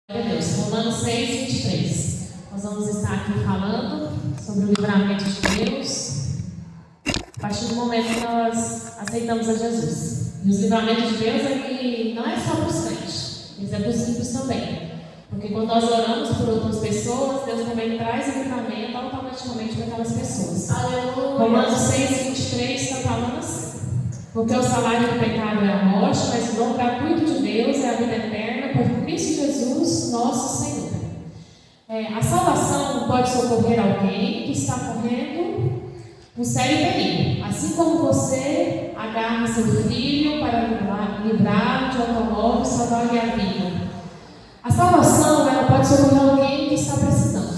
Deus. Romanos 6, 23. Nós vamos estar aqui falando sobre o livramento de Deus a partir do momento que nós aceitamos a Jesus. E os livramentos de Deus aqui não é só para os crentes, mas é para os ímpios também. Porque quando nós oramos por outras pessoas, Deus também traz o livramento automaticamente para aquelas pessoas. Aleluia. Romanos 6, 23 está falando assim: porque o salário do pecado é a morte, mas o dom gratuito de Deus é a vida eterna por Cristo Jesus, nosso Senhor. A salvação pode socorrer alguém que está correndo um sério perigo. Assim como você agarra seu filho para livrar de automóvel e salvar-lhe a vida. A salvação ela pode socorrer alguém que está precisando.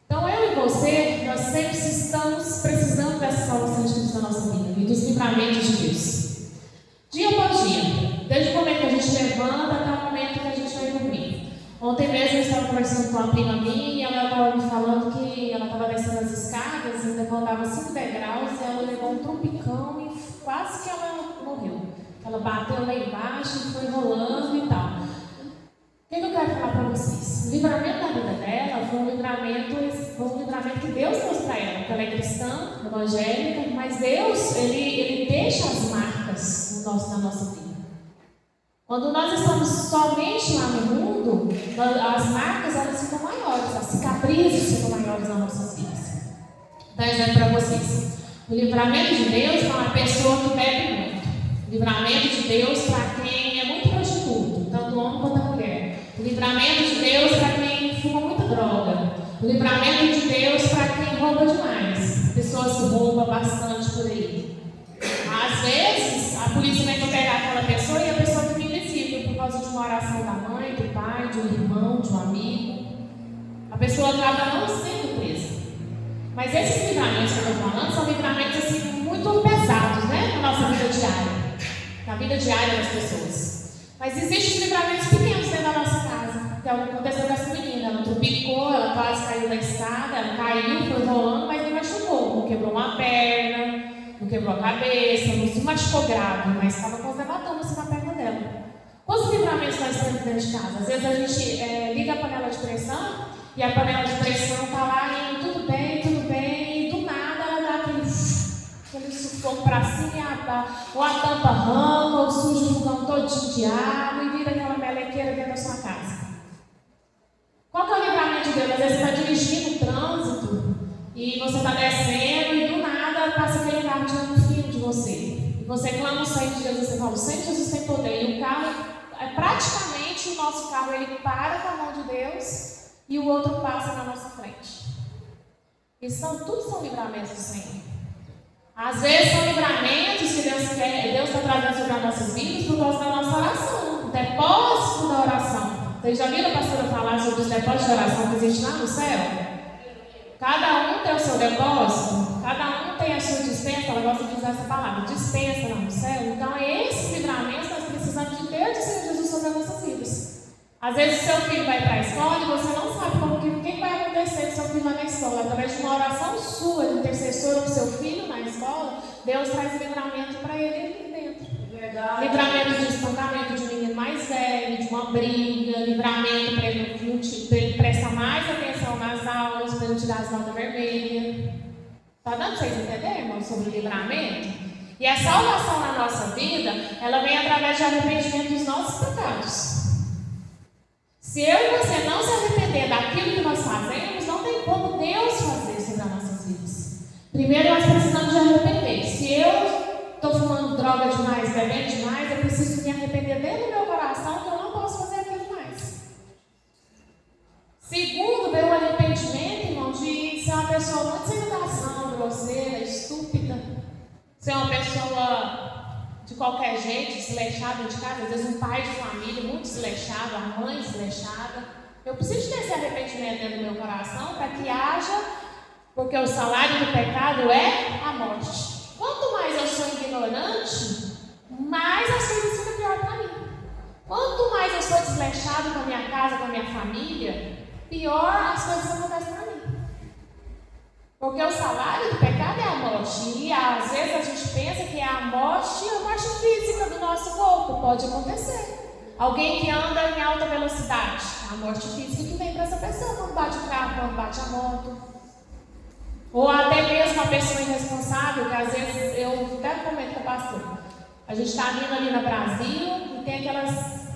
Então eu e você, nós sempre estamos precisando dessa salvação de Cristo na nossa vida e dos livramentos de Deus. Dia após dia, desde o momento que a gente levanta até o momento que a gente vai dormir. Ontem mesmo eu estava conversando com uma prima minha e ela estava me falando que ela estava descendo as escadas e ainda faltava 5 degraus e ela levou um trompicão e quase que ela morreu. Ela bateu lá embaixo e foi rolando e tal. O que eu quero falar para vocês? O livramento da vida dela foi um livramento que Deus trouxe para ela, porque ela é cristã, evangélica, mas Deus, ele deixa as marcas na nossa vida. Quando nós estamos somente lá no mundo, as marcas elas ficam maiores, as cicatrizes ficam maiores nas nossas vidas. Vou dar exemplo para vocês. O livramento de Deus para uma pessoa que bebe muito. O livramento de Deus para quem é muito prostituto, tanto o homem quanto a mulher. O livramento de Deus para quem fuma muita droga. O livramento de Deus para quem rouba demais. Pessoas que roubam bastante por aí. Às vezes, a polícia vem pegar aquela pessoa e a pessoa fica invisível por causa de uma oração da mãe, do pai, de um irmão, de um amigo. A pessoa acaba não sendo presa. Mas esses livramentos que eu estou falando são livramentos assim, muito pesados, né? Na nossa vida diária. Na vida diária das pessoas. Mas existem livramentos pequenos dentro da nossa casa. Que é o que aconteceu com essa menina. Ela tropicou, ela quase caiu da escada, ela caiu, foi rolando, mas não machucou. Não quebrou uma perna, não quebrou a cabeça, não se machucou grave, mas estava com os hematomas na perna dela. Quantos livramentos nós temos dentro de casa? Às vezes a gente liga a panela de pressão e a panela de pressão está lá e tudo bem, e do nada ela dá aquele sufoco para cima, ou a tampa arranca, ou suja o fogão todinho de água e vira aquela melequeira dentro da sua casa. Qual que é o livramento de Deus? Às vezes você está dirigindo o trânsito e você está descendo e do nada passa aquele carro tirando um fio de você. E você clama o sangue de Jesus, você fala, o sangue de Jesus tem poder. E o carro, praticamente o nosso carro, ele para com a mão de Deus e o outro passa na nossa frente. Isso tudo são livramentos do Senhor. Às vezes são livramentos que Deus está trazendo sobre as nossas vidas por causa da nossa oração. O depósito da oração. Vocês já viram a pastora falar sobre os depósitos de oração que existe lá no céu? Cada um tem o seu depósito, cada um tem a sua dispensa, ela gosta de usar essa palavra, dispensa lá no céu. Então, esses livramentos nós precisamos de ter de Senhor Jesus sobre as nossas vidas. Às vezes, o seu filho vai para a escola e você não sabe o que vai acontecer com o seu filho lá na escola. Através de uma oração sua, de intercessora do seu filho na escola, Deus traz livramento para ele aqui dentro. Verdade. Livramento de espancamento de um menino mais velho, de uma briga, livramento para ele prestar mais atenção nas aulas, para ele tirar as notas vermelhas. Está dando para vocês entenderem, irmão, sobre o livramento? E a salvação na nossa vida, ela vem através de arrependimento dos nossos pecados. Se eu e você não se arrepender daquilo que nós fazemos, não tem como Deus fazer sobre as nossas vidas. Primeiro nós precisamos de arrepender. Se eu estou fumando droga demais, bebendo demais, eu preciso me arrepender dentro do meu coração que eu não posso fazer aquilo mais. Segundo, veio o arrependimento, irmão, de ser uma pessoa muito sem educação, grosseira, estúpida, ser uma pessoa de qualquer jeito, desleixada de casa, às vezes um pai de família muito desleixado, a mãe desleixada. Eu preciso ter esse arrependimento dentro do meu coração para que haja, porque o salário do pecado é a morte. Quanto mais eu sou ignorante, mais as coisas ficam pior para mim. Quanto mais eu sou desleixado com a minha casa, com a minha família, pior as coisas acontecem para mim. Porque o salário do pecado é a morte. E às vezes a gente pensa que é a morte física do nosso corpo. Pode acontecer. Alguém que anda em alta velocidade, a morte física que vem para essa pessoa quando bate o carro, quando bate a moto. Ou até mesmo uma pessoa irresponsável, que às vezes eu até comento com o pastor. A gente está vindo ali na Brasil e tem aquelas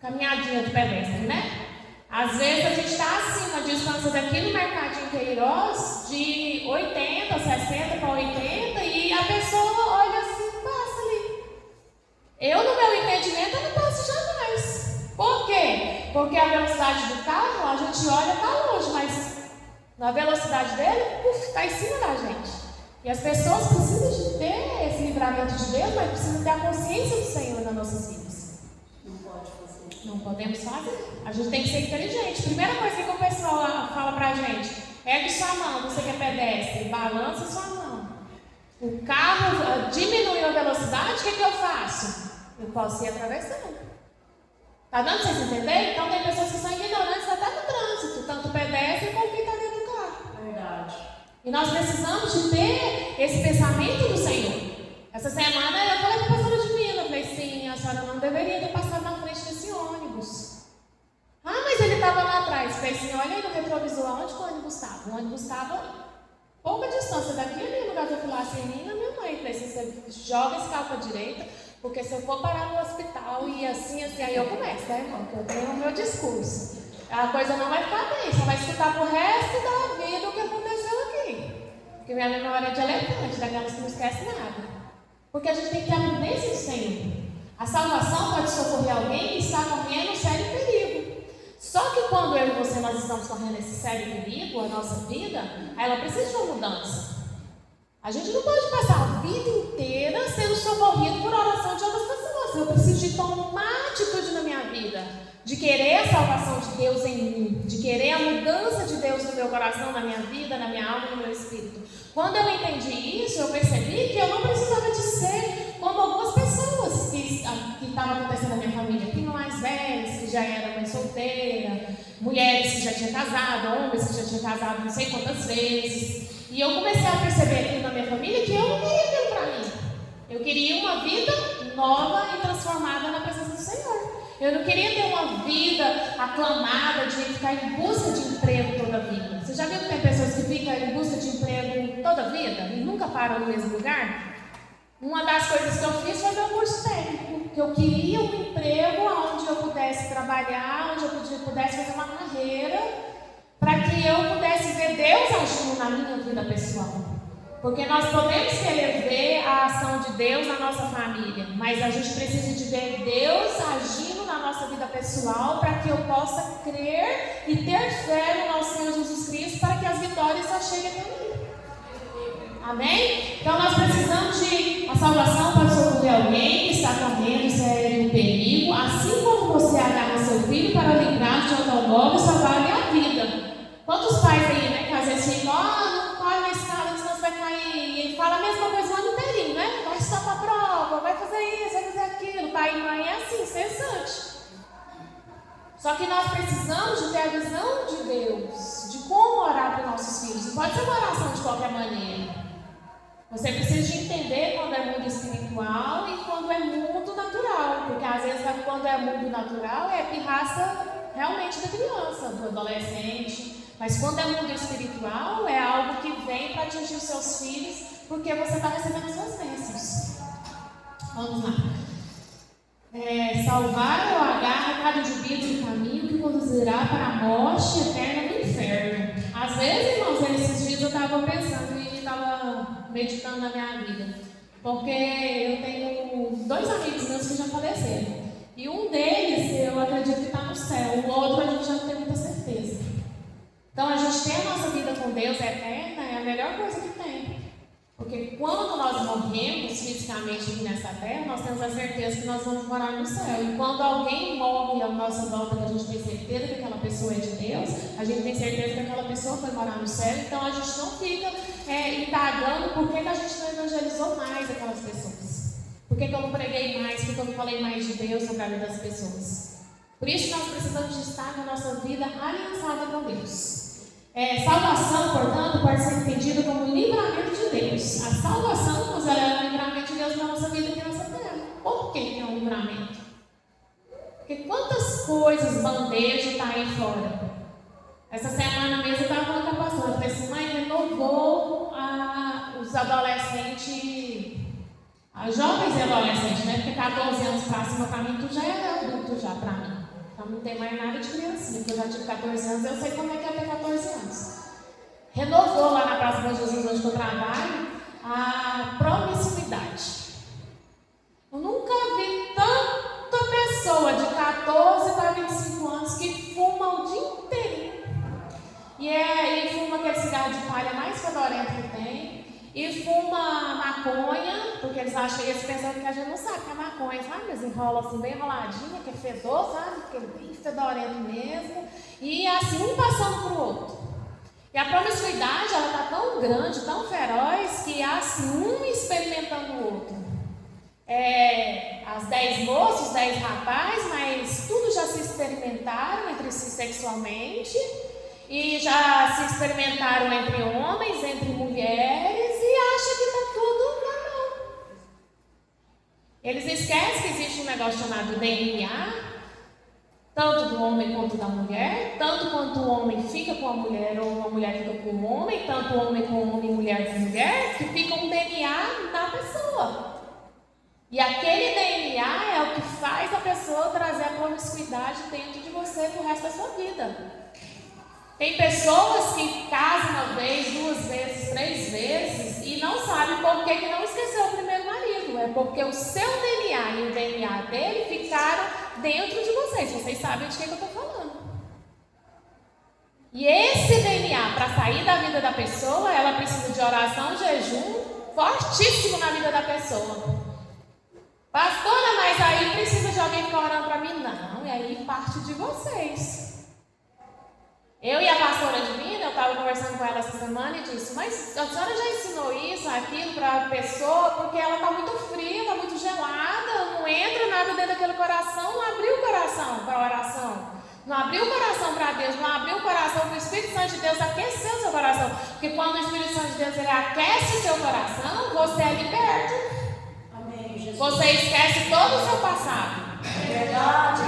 caminhadinhas de pedestre, né? Às vezes a gente está assim, uma distância daqui no Mercadinho Queiroz de 80, 60 para 80 e a pessoa olha assim, passa ali. Eu, no meu entendimento, eu não passo jamais. Por quê? Porque a velocidade do carro, a gente olha, está longe, mas na velocidade dele, está em cima da gente. E as pessoas precisam de ter esse livramento de Deus, mas precisam ter a consciência do Senhor nas nossas vidas. Não pode fazer. Não podemos fazer. A gente tem que ser inteligente. Primeira coisa que o pessoal fala pra gente: ergue sua mão, você que é pedestre, balança sua mão. O carro diminuiu a velocidade, o que eu faço? Eu posso ir atravessando. Está dando para vocês entenderem? Então tem pessoas que são ignorantes até no trânsito, tanto o pedestre como quem está dentro do carro. Verdade. E nós precisamos de ter esse pensamento do Senhor. Essa semana eu falei para a pastora Divina, eu falei, sim, a senhora não deveria ter passado na frente desse ônibus. Ah, mas ele estava lá atrás. Eu falei assim, olha aí no retrovisor, aonde que o ônibus estava? O ônibus estava pouca distância daqui, ali no gasofilaço em mim, na minha mãe. Eu falei assim, você joga esse carro para a direita, porque se eu for parar no hospital e assim, aí eu começo, tá, irmão? Que eu tenho o meu discurso. A coisa não vai ficar bem, só vai escutar pro resto da vida o que aconteceu aqui. Porque minha memória é de elefante, daquelas que não esquece nada. Porque a gente tem que ter a prudência do Senhor. A salvação pode socorrer alguém que está correndo um sério perigo. Só que quando eu e você nós estamos correndo esse sério perigo, a nossa vida, ela precisa de uma mudança. A gente não pode passar a vida inteira sendo socorrido por oração de outras pessoas. Eu preciso de tomar atitude na minha vida, de querer a salvação de Deus em mim, de querer a mudança de Deus no meu coração, na minha vida, na minha alma e no meu espírito. Quando eu entendi isso, eu percebi que eu não precisava de ser como algumas pessoas que estavam acontecendo na minha família, prima mais velhas, que já era mãe solteira, mulheres que já tinham casado, homens que já tinham casado não sei quantas vezes. E eu comecei a perceber aqui na minha família que eu não queria aquilo para mim. Eu queria uma vida nova e transformada na presença do Senhor. Eu não queria ter uma vida aclamada de ficar em busca de emprego toda a vida. Você já viu que tem pessoas que ficam em busca de emprego toda a vida e nunca param no mesmo lugar? Uma das coisas que eu fiz foi meu curso técnico, que eu queria um emprego onde eu pudesse trabalhar, onde eu pudesse fazer uma carreira, para que eu pudesse ver Deus agindo na minha vida pessoal. Porque nós podemos querer ver a ação de Deus na nossa família, mas a gente precisa de ver Deus agindo na nossa vida pessoal para que eu possa crer e ter fé no nosso Senhor Jesus Cristo para que as vitórias só cheguem até mim. Amém? Então nós precisamos de a salvação para socorrer alguém que está correndo sério perigo, assim como você agarra seu filho para livrar de automóvel e salvar-lhe a vida. Quantos pais aí, né, que às vezes ficam, não corre na escada, senão você vai cair. E ele fala a mesma coisa lá no inteirinho, né? Vai estudar para a prova, vai fazer isso, vai fazer aquilo. Pai e mãe é assim, cessante. Só que nós precisamos de ter a visão de Deus, de como orar para os nossos filhos. Não pode ser uma oração de qualquer maneira. Você precisa de entender quando é mundo espiritual e quando é mundo natural. Porque às vezes quando é mundo natural é pirraça realmente da criança, do adolescente. Mas quando é mundo espiritual, é algo que vem para atingir os seus filhos, porque você está recebendo as suas bênçãos. Vamos lá. Salvar ou agarra cada indivíduo do caminho que conduzirá para a morte eterna do inferno. Às vezes, irmãos, esses dias eu estava pensando e estava meditando na minha vida. Porque eu tenho 2 amigos meus que já faleceram. E um deles, eu acredito que está no céu. O outro, a gente já não tem muita certeza. Então, a gente ter a nossa vida com Deus eterna é a melhor coisa que tem. Porque quando nós morremos fisicamente aqui nessa terra, nós temos a certeza que nós vamos morar no céu. E quando alguém morre à nossa volta, que a gente tem certeza que aquela pessoa é de Deus, a gente tem certeza que aquela pessoa foi morar no céu. Então, a gente não fica indagando por que a gente não evangelizou mais aquelas pessoas. Por que eu não preguei mais, por que eu não falei mais de Deus sobre a vida das pessoas. Por isso, nós precisamos de estar na nossa vida aliançada com Deus. Salvação, portanto, pode ser entendida como livramento de Deus. A salvação, ela é um livramento de Deus na nossa vida aqui nessa terra. Por que é um livramento? Porque Porque quantas coisas, bandeja, tá aí fora. Essa semana mesmo eu estava falando com a pastora, eu falei assim, mãe, renovou os adolescentes, as jovens e adolescentes, né? Porque 14 anos para cima, para mim, tu já é adulto já, para mim. Então não tem mais nada de criancinha, porque eu já tive 14 anos, eu sei como é que é ter 14 anos. Renovou lá na Praça de Jesus, onde eu trabalho, a promiscuidade. Eu nunca vi tanta pessoa de 14 para 25 anos que fuma o dia inteirinho. E fuma aquele cigarro de palha mais fedorento que tem. E fuma maconha, porque eles pensam que a gente não sabe que é maconha, sabe? Eles enrolam assim, bem enroladinha, que é fedor, sabe? Que é bem fedorento mesmo. E assim, um passando para o outro. E a promiscuidade, ela está tão grande, tão feroz, que assim, um experimentando o outro. As 10 moças, os 10 rapazes, mas tudo já se experimentaram entre si sexualmente. E já se experimentaram entre homens, entre mulheres, e acham que está tudo normal. Eles esquecem que existe um negócio chamado DNA, tanto do homem quanto da mulher, tanto quanto o homem fica com a mulher ou a mulher fica com o homem, tanto o homem com o homem, mulher com mulher, que fica um DNA na pessoa. E aquele DNA é o que faz a pessoa trazer a promiscuidade dentro de você pro resto da sua vida. Tem pessoas que casam uma vez, 2 vezes, 3 vezes e não sabem por que não esqueceu o primeiro marido. É porque o seu DNA e o DNA dele ficaram dentro de vocês. Vocês sabem de quem eu estou falando. E esse DNA, para sair da vida da pessoa, ela precisa de oração, jejum fortíssimo na vida da pessoa. Pastora, mas aí precisa de alguém ficar orando para mim? Não, e aí parte de vocês. Eu e a pastora Divina, eu estava conversando com ela essa semana e disse, mas a senhora já ensinou isso, aquilo para a pessoa, porque ela está muito fria, está muito gelada, não entra nada dentro daquele coração, não abriu o coração para a oração, não abriu o coração para Deus, não abriu o coração para o Espírito Santo de Deus aquecer o seu coração, porque quando o Espírito Santo de Deus ele aquece o seu coração, você é liberto. Amém, Jesus. Você esquece todo o seu passado. Verdade.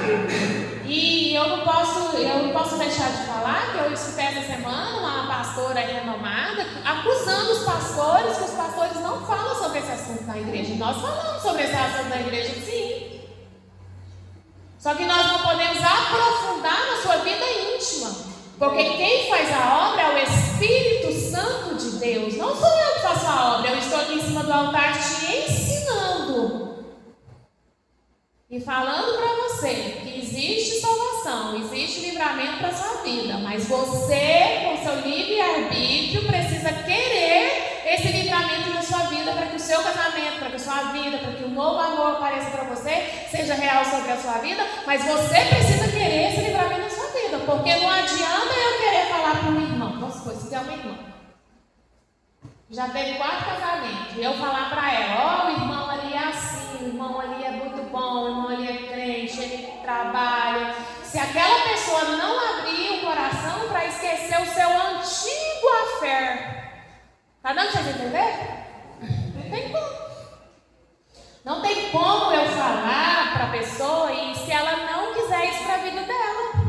E eu não posso deixar de falar que eu escutei essa semana uma pastora renomada acusando os pastores, que os pastores não falam sobre esse assunto na igreja. Nós falamos sobre esse assunto na igreja, sim. Só que nós não podemos aprofundar na sua vida íntima. Porque quem faz a obra é o Espírito Santo de Deus. Não sou eu que faço a obra, eu estou aqui em cima do altar te ensinando. E falando para você que existe salvação, existe livramento para a sua vida, mas você, com seu livre-arbítrio, precisa querer esse livramento na sua vida para que o seu casamento, para que a sua vida, para que o novo amor apareça para você, seja real sobre a sua vida, mas você precisa querer esse livramento na sua vida, porque não adianta eu querer falar para um irmão, vamos supor, se tem uma irmã, já teve 4 casamentos, e eu falar para ela, ó, o irmão ali é assim, o irmão ali é muito bom, o irmão ali é crente, ele trabalha. Se aquela pessoa não abrir o coração para esquecer o seu antigo affair, tá dando para vocês entender? Não tem como. Não tem como eu falar para a pessoa e se ela não quiser isso para a vida dela.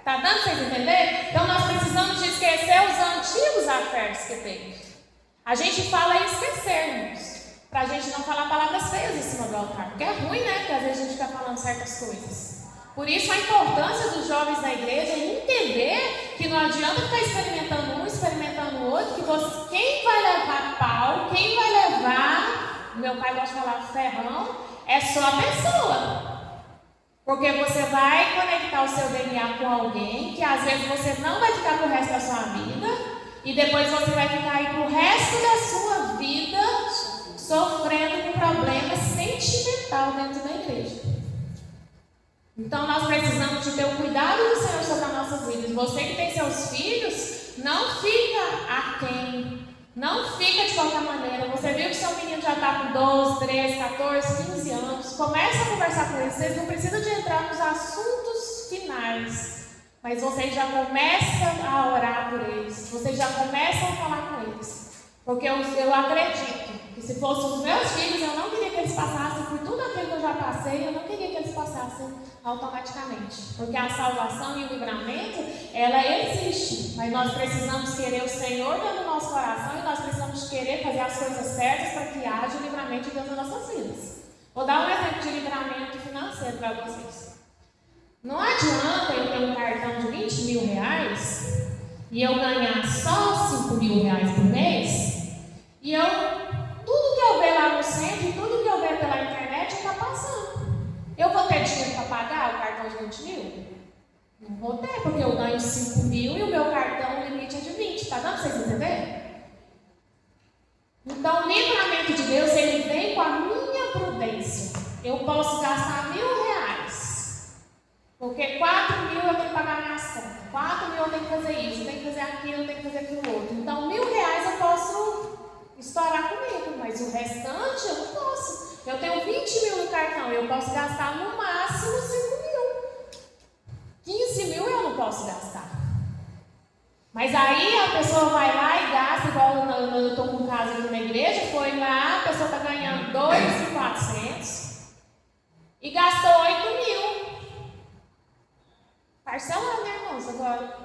Tá dando para vocês entenderem? Então nós precisamos de esquecer os antigos affairs que tem. A gente fala em esquecermos. Pra gente não falar palavras feias em cima do altar. Porque é ruim, né? Porque às vezes a gente fica falando certas coisas. Por isso a importância dos jovens da igreja é entender que não adianta ficar experimentando um, experimentando o outro, que quem vai levar pau, quem vai levar, meu pai gosta de falar ferrão, é só a pessoa. Porque você vai conectar o seu DNA com alguém que às vezes você não vai ficar pro resto da sua vida e depois você vai ficar aí pro resto da sua vida sofrendo com problema sentimental dentro da igreja. Então nós precisamos de ter o cuidado do Senhor sobre as nossas vidas. Você que tem seus filhos, não fica aquém, não fica de qualquer maneira. Você viu que seu menino já está com 12, 13, 14, 15 anos. Começa a conversar com eles. Vocês não precisam de entrar nos assuntos finais, mas vocês já começam a orar por eles. Vocês já começam a falar com eles. Porque eu acredito que se fossem os meus filhos, eu não queria que eles passassem por tudo aquilo que eu eu já passei, eu não queria que eles passassem automaticamente. Porque a salvação e o livramento, ela existe. Mas nós precisamos querer o Senhor dentro do nosso coração e nós precisamos querer fazer as coisas certas para que haja o livramento de Deus nas nossas vidas. Vou dar um exemplo de livramento financeiro para vocês. Não adianta eu ter um cartão de 20 mil reais e eu ganhar só 5 mil reais por mês e tudo que eu ver lá no centro, tudo que eu ver pela internet está passando. Eu vou ter dinheiro para pagar o cartão de 20 mil? Não vou ter, porque eu ganho 5 mil e o meu cartão, o limite é de 20. Está dando para vocês entenderem? Então, o livramento de Deus, ele vem com a minha prudência. Eu posso gastar R$1.000, porque 4 mil eu tenho que pagar minhas contas, 4 mil eu tenho que fazer isso, eu tenho que fazer aquilo, eu tenho que fazer aquilo outro. Então, R$1.000 eu posso estourar comigo, mas o restante eu não posso. Eu tenho 20 mil no cartão, eu posso gastar no máximo 5 mil. 15 mil eu não posso gastar. Mas aí a pessoa vai lá e gasta, igual eu estou com um caso aqui na igreja, foi lá, a pessoa está ganhando 2.400 e gastou 8 mil. Parcelado, né, irmãos? Agora,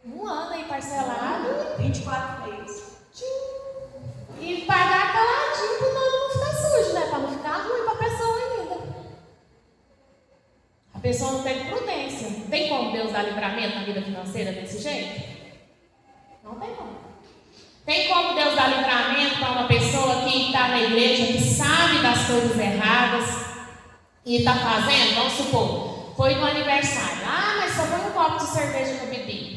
um ano aí parcelado. 24 meses. E pagar caladinho para o nome não ficar sujo, né? Para não ficar ruim para a pessoa ainda. A pessoa não tem prudência. Tem como Deus dar livramento na vida financeira desse jeito? Não tem como. Tem como Deus dar livramento para uma pessoa que está na igreja, que sabe das coisas erradas e está fazendo? Vamos supor, foi no aniversário. Ah, mas só foi um copo de cerveja que eu bebi.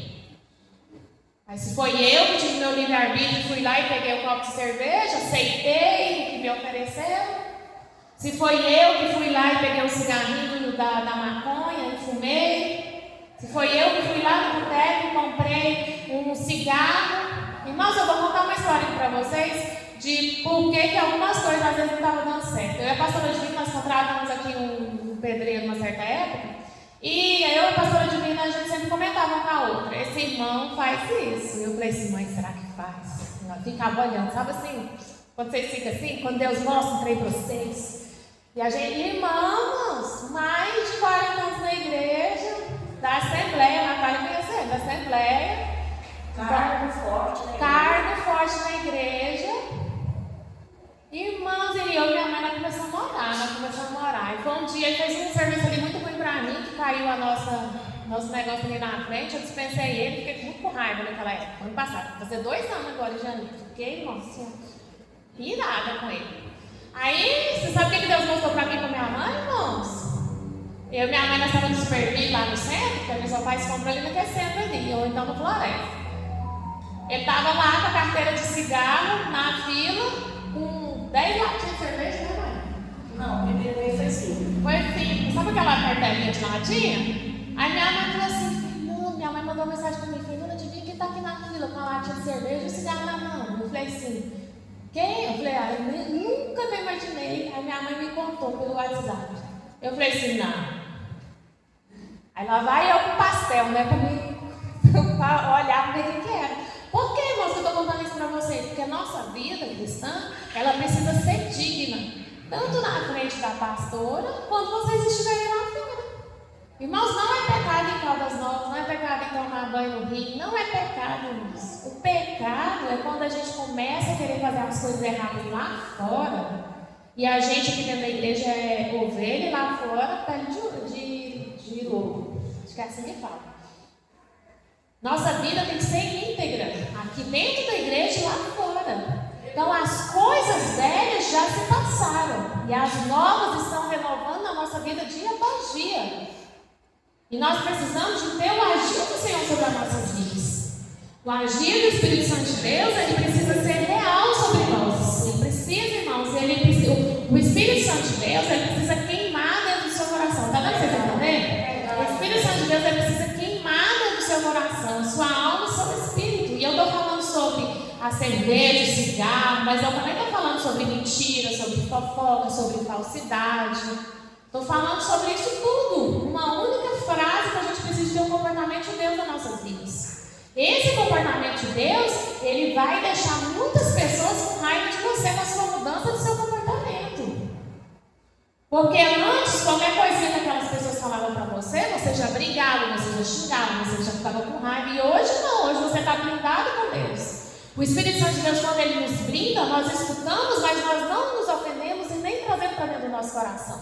Mas se foi eu que tive meu livre-arbítrio, fui lá e peguei o copo de cerveja, aceitei o que me ofereceram. Se foi eu que fui lá e peguei o cigarrinho da maconha e fumei. Se foi eu que fui lá no boteco e comprei um cigarro. Irmãos, eu vou contar uma história para vocês de por que algumas coisas às vezes não estavam dando certo. Eu e a pastora Divina, nós contratamos aqui um pedreiro numa certa época. E eu e a pastora Divina, a gente sempre comentava com a outra: esse irmão faz isso. Eu falei assim: mãe, será que faz? Eu ficava olhando, sabe assim, quando vocês ficam assim, quando Deus mostra um trem para vocês. E a gente, irmãos, mais de 40 anos na igreja, da Assembleia, a Natália conhecendo, da Assembleia. Cargo forte na igreja. Cargo forte na igreja. Irmãos, e eu e minha mãe, nós começamos a orar, E foi um dia, ele fez um serviço ali muito ruim pra mim, que caiu nosso negócio ali na frente, eu dispensei ele, fiquei muito com raiva naquela época, ano passado, vai fazer 2 anos agora em janeiro. Fiquei, irmão, assim, irada com ele. Aí, você sabe o que Deus mostrou pra mim e pra minha mãe, irmãos? Eu e minha mãe, nós estávamos no Supervi lá no centro, porque a minha pai se comprou ali naquele centro ali, ou então no Floresta. Ele estava lá com a carteira de cigarro, na fila, com 10 latinhas de cerveja, né, mãe? Não, primeiro ele foi assim. Foi assim, sabe aquela cartelinha de latinha? Aí minha mãe falou assim: não, minha mãe mandou uma mensagem para mim: Fernanda, adivinha quem está aqui na fila com a latinha de cerveja e o cigarro na mão? Eu falei assim: quem? Eu falei: eu nunca me imaginei. Aí minha mãe me contou pelo WhatsApp. Eu falei assim: não. Aí lá vai eu com pastel, né, para olhar para ver o que era. Por que, irmãos, que eu estou contando isso para vocês? Porque a nossa vida cristã, ela precisa ser digna, tanto na frente da pastora, quanto vocês estiverem lá fora. Irmãos, não é pecado em Caldas Novas, não é pecado em tomar banho no rio, não é pecado, irmãos. O pecado é quando a gente começa a querer fazer as coisas erradas lá fora, e a gente aqui dentro da igreja é ovelha e lá fora pele de lobo. Acho que é assim que fala. Nossa vida tem que ser íntegra, aqui dentro da igreja e lá fora. Então as coisas velhas já se passaram e as novas estão renovando na nossa vida dia após dia. E nós precisamos de ter o agir do Senhor sobre as nossas vidas. O agir do Espírito Santo de Deus, ele precisa ser real sobre nós. Ele precisa, irmãos, o Espírito Santo de Deus, ele precisa queimar dentro do seu coração. Está dando para vocês entenderem? O Espírito Santo de Deus, ele precisa queimar dentro do seu coração, sua alma e seu espírito. E eu estou falando sobre a cerveja, cigarro, mas eu também estou falando sobre mentira, sobre fofoca, sobre falsidade. Estou falando sobre isso tudo. Uma única frase que a gente precisa ter um comportamento de Deus nas nossas vidas. Esse comportamento de Deus, ele vai deixar muitas pessoas com raiva de você na sua mudança do seu comportamento. Porque antes, qualquer coisinha que aquelas pessoas falavam para você, você já brigava, você já xingava, você já ficava com raiva. E hoje não, hoje você está blindado com Deus. O Espírito Santo de Deus, quando Ele nos brinda, nós escutamos, mas nós não nos ofendemos e nem trazemos para dentro do nosso coração.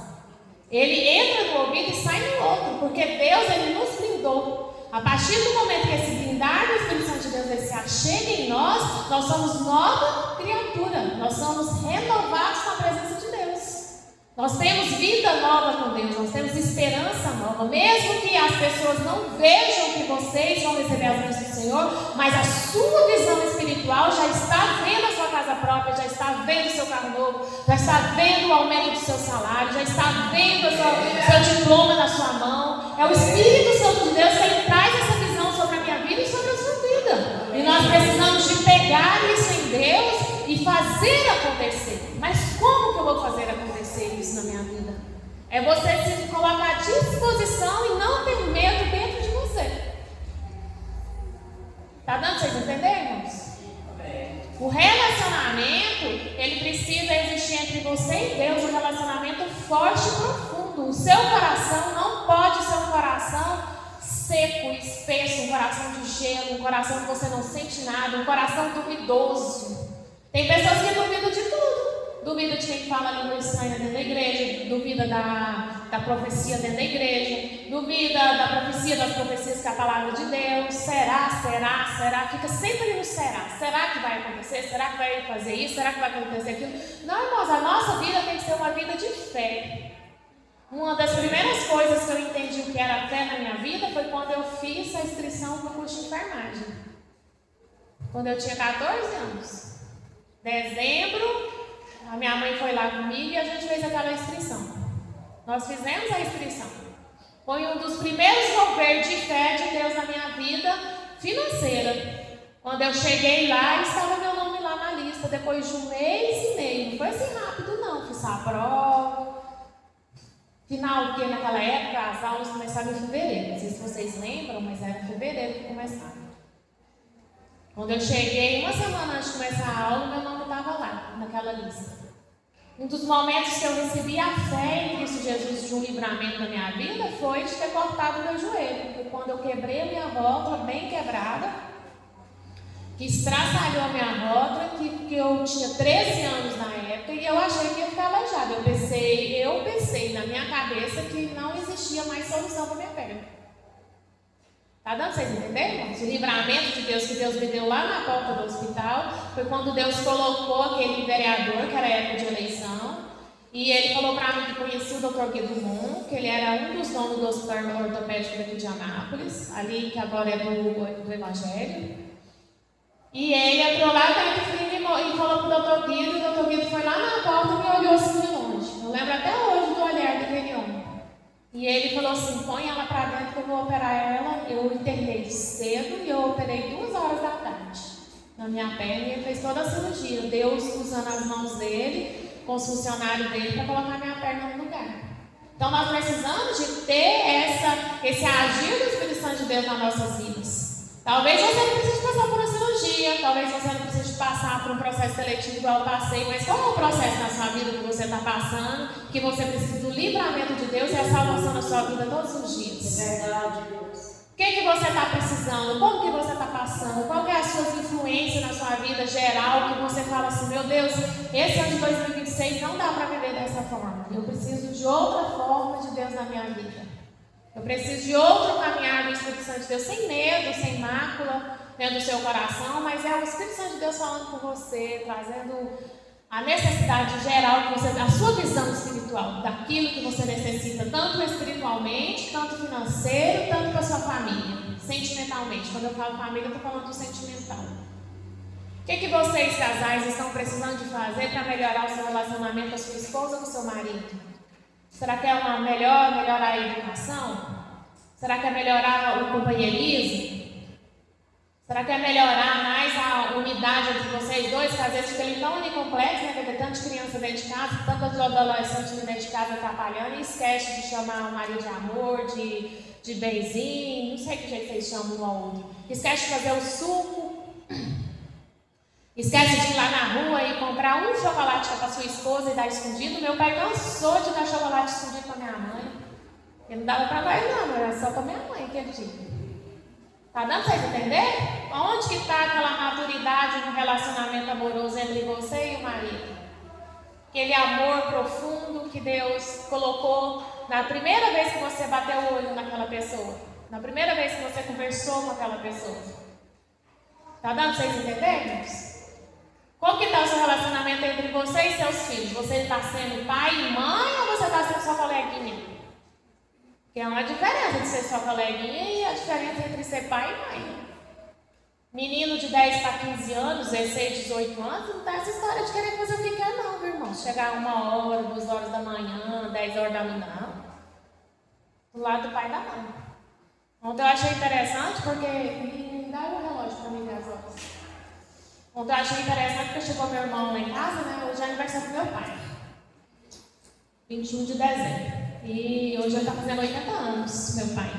Ele entra no ouvido e sai no outro, porque Deus, Ele nos blindou. A partir do momento que esse blindar do Espírito Santo de Deus ele se achega em nós, nós somos nova criatura, nós somos renovados com a presença de Deus. Nós temos vida nova com Deus, nós temos esperança nova, mesmo que as pessoas não vejam que vocês vão receber as bênçãos do Senhor, mas a sua visão espiritual já está vendo a sua casa própria, já está vendo o seu carro novo, já está vendo o aumento do seu salário, já está vendo o seu diploma na sua mão. É o Espírito Santo de Deus que Ele traz essa visão sobre a minha vida e sobre a sua vida. E nós precisamos de pegar isso em Deus e fazer acontecer. Mas como que eu vou fazer acontecer isso na minha vida? É você se colocar à disposição e não ter medo dentro de você. Tá dando para vocês entenderem, irmãos? O relacionamento, ele precisa existir entre você e Deus, um relacionamento forte e profundo. O seu coração não pode ser um coração seco, espesso, um coração de gelo, um coração que você não sente nada, um coração duvidoso. Tem pessoas que duvidam de tudo. Duvida de quem fala a língua estranha dentro da igreja, duvida da profecia dentro da igreja, duvida da profecia das profecias que é a palavra de Deus. Será? Fica sempre no será. Será que vai acontecer? Será que vai fazer isso? Será que vai acontecer aquilo? Não, irmãos, a nossa vida tem que ser uma vida de fé. Uma das primeiras coisas que eu entendi o que era fé na minha vida foi quando eu fiz a inscrição para o curso de enfermagem. Quando eu tinha 14 anos. Dezembro, a minha mãe foi lá comigo e a gente fez aquela inscrição. Nós fizemos a inscrição. Foi um dos primeiros mover de fé de Deus na minha vida financeira. Quando eu cheguei lá, estava meu nome lá na lista, depois de 1 mês e meio. Não foi assim rápido não, fiz a prova. Final, porque naquela época as aulas começavam em fevereiro. Não sei se vocês lembram, mas era em fevereiro que começava. Quando eu cheguei, uma semana antes de começar a aula, meu nome estava lá, naquela lista. Um dos momentos que eu recebi a fé em Cristo Jesus de um livramento na minha vida foi de ter cortado o meu joelho. Porque quando eu quebrei a minha rótula, bem quebrada, que estraçalhou a minha rótula, que eu tinha 13 anos na época, e eu achei que ia ficar aleijada. Eu pensei na minha cabeça que não existia mais solução para minha perna. Tá dando para vocês entenderem, irmãos? O livramento de Deus que Deus me deu lá na porta do hospital foi quando Deus colocou aquele vereador, que era época de eleição, e ele falou para mim que conhecia o Dr. Guido Mon, que ele era um dos donos do hospital ortopédico daqui de Anápolis, ali que agora é do Evangelho. E ele entrou lá dentro e falou para o Dr. Guido, e o Dr. Guido foi lá na porta e me olhou assim de longe. Eu lembro até hoje do olhar daquele homem. E ele falou assim, põe ela para dentro que eu vou operar ela. Eu internei cedo e eu operei 2 horas da tarde na minha perna e ele fez toda a cirurgia. Deus usando as mãos dele, com os funcionários dele, para colocar minha perna no lugar. Então nós precisamos de ter esse agir do Espírito Santo de Deus nas nossas vidas. Talvez você não precise passar por uma cirurgia, talvez você não precise passar por um processo seletivo igual eu passei, mas qual é o processo na sua vida que você está passando, que você precisa do livramento de Deus e a salvação na sua vida todos os dias? É verdade, Deus. O que você está precisando? Como que você está passando? Qual que é as suas influências na sua vida geral que você fala assim, meu Deus, esse ano de 2026 não dá para viver dessa forma. Eu preciso de outra forma de Deus na minha vida. Eu preciso de outro caminhar do Espírito Santo de Deus, sem medo, sem mácula dentro do seu coração, mas é o Espírito Santo de Deus falando com você, trazendo a necessidade geral, que você, a sua visão espiritual, daquilo que você necessita, tanto espiritualmente, tanto financeiro, tanto para a sua família, sentimentalmente. Quando eu falo família, eu estou falando do sentimental. O que vocês, casais, estão precisando de fazer para melhorar o seu relacionamento com a sua esposa ou com o seu marido? Será que é melhorar a educação? Será que é melhorar o companheirismo? Será que é melhorar mais a unidade entre vocês dois? Que às vezes fica tão complexo, né? Ter tanta criança dentro de casa, tantas adolescentes dentro de casa atrapalhando, e esquece de chamar o marido de amor, de benzinho, não sei que jeito vocês chamam um ao outro. Esquece de fazer o suco. Esquece de ir lá na rua e comprar um chocolate para sua esposa e dar escondido. Meu pai cansou de dar chocolate escondido para minha mãe. Ele não dava para nós não, era só para minha mãe aquele dia. Tá dando para vocês entender? Onde que está aquela maturidade no relacionamento amoroso entre você e o marido? Aquele amor profundo que Deus colocou na primeira vez que você bateu o olho naquela pessoa. Na primeira vez que você conversou com aquela pessoa. Tá dando para vocês entenderem? Como que está o seu relacionamento entre você e seus filhos? Você está sendo pai e mãe ou você está sendo sua coleguinha? Porque é uma diferença de ser sua coleguinha e a diferença entre ser pai e mãe. Menino de 10 para 15 anos, 16, 18 anos, não tem essa história de querer fazer o que quer não, meu irmão. Chegar 1 hora, 2 horas da manhã, 10 horas da manhã, não. Do lado do pai e da mãe. Ontem eu achei interessante porque... Me dá o relógio para mim ver as horas. Ontem eu achei interessante porque chegou meu irmão lá em casa, né? Hoje é aniversário do meu pai. 21 de dezembro. E hoje ele está fazendo 80 anos, meu pai.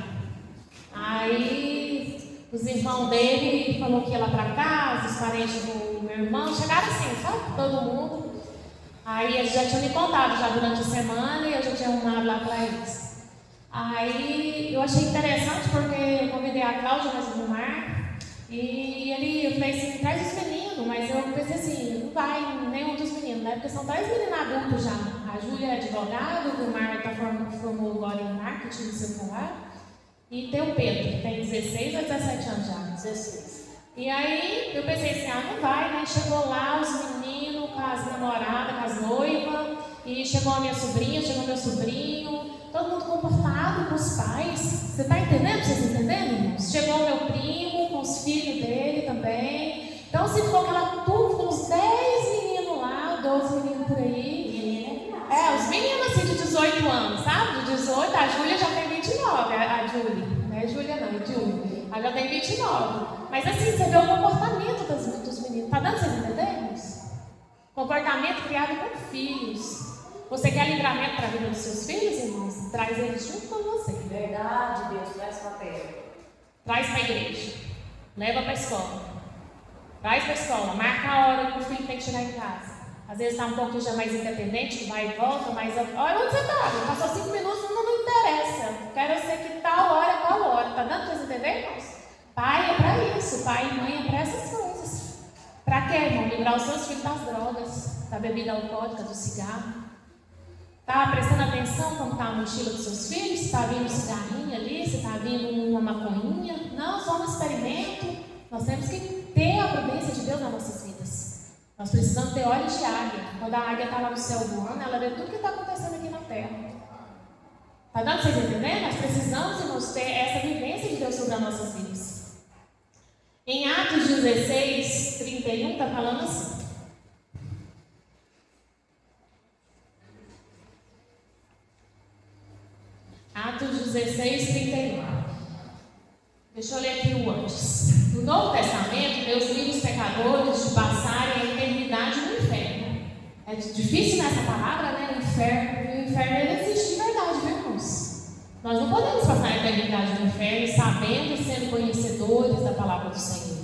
Aí os irmãos dele falaram que ia lá para casa, os parentes do meu irmão, chegaram assim, sabe? Todo mundo. Aí eles já tinham me contado já durante a semana e eu já tinha arrumado lá para eles. Aí eu achei interessante porque eu convidei a Cláudia, mas o Mar, e eu falei assim, traz os meninos, mas eu pensei assim, não vai nenhum dos meninos, né? Porque são 10 meninos adultos já. A Júlia é advogada, o Mar formou agora em marketing, no seu falar. E tem o Pedro, que tem 16 ou 17 anos já. 16. E aí eu pensei assim, não vai, né? Chegou lá os meninos com as namoradas, com as noivas, e chegou a minha sobrinha, chegou meu sobrinho, todo mundo comportado com os pais. Você está entendendo? Vocês entendendo, irmãos? Chegou o meu primo com os filhos dele também. Então se ficou aquela turma com uns 10 meninos lá, 12 meninos por aí. Os meninos assim de 18 anos, sabe? De 18, a Júlia já tem 29, a Júlia. Não é Júlia não, é Júlia. Ela já tem 29. Mas assim, você vê o comportamento dos meninos. Tá dando pra vocês entenderem? Comportamento criado com filhos. Você quer livramento para a vida dos seus filhos, irmãos? Traz eles junto com você. Verdade, Deus, traz para perto. Traz para a igreja. Leva para a escola. Traz para a escola. Marca a hora que o filho tem que chegar em casa. Às vezes está um pouco já mais independente, vai e volta, mas olha onde você está. Passou 5 minutos, não interessa. Quero ser que tal hora é tal hora. Está dando para vocês entenderem, irmãos? Pai é para isso. Pai e mãe é para essas coisas. Para quê, irmão? Livrar os seus filhos das drogas, da bebida alcoólica, do cigarro. Está prestando atenção como está a mochila dos seus filhos? Se está vindo um cigarrinho ali, se está vindo uma maconhinha? Não, só um experimento. Nós temos que ter a prudência de Deus nas nossas vidas. Nós precisamos ter olhos de águia. Quando a águia está lá no céu voando, ela vê tudo que está acontecendo aqui na terra. Está dando para vocês entenderem? Nós precisamos, irmãos, ter essa vivência de Deus sobre as nossas vidas. Em Atos 16, 31, está falando assim. Atos 16, 31. Deixa eu ler aqui o antes. No Novo Testamento, Deus livra os pecadores de passarem a eternidade no inferno. É difícil nessa palavra, né? O inferno ele existe de verdade, viu, irmãos? Nós não podemos passar a eternidade no inferno sabendo e sendo conhecedores da palavra do Senhor.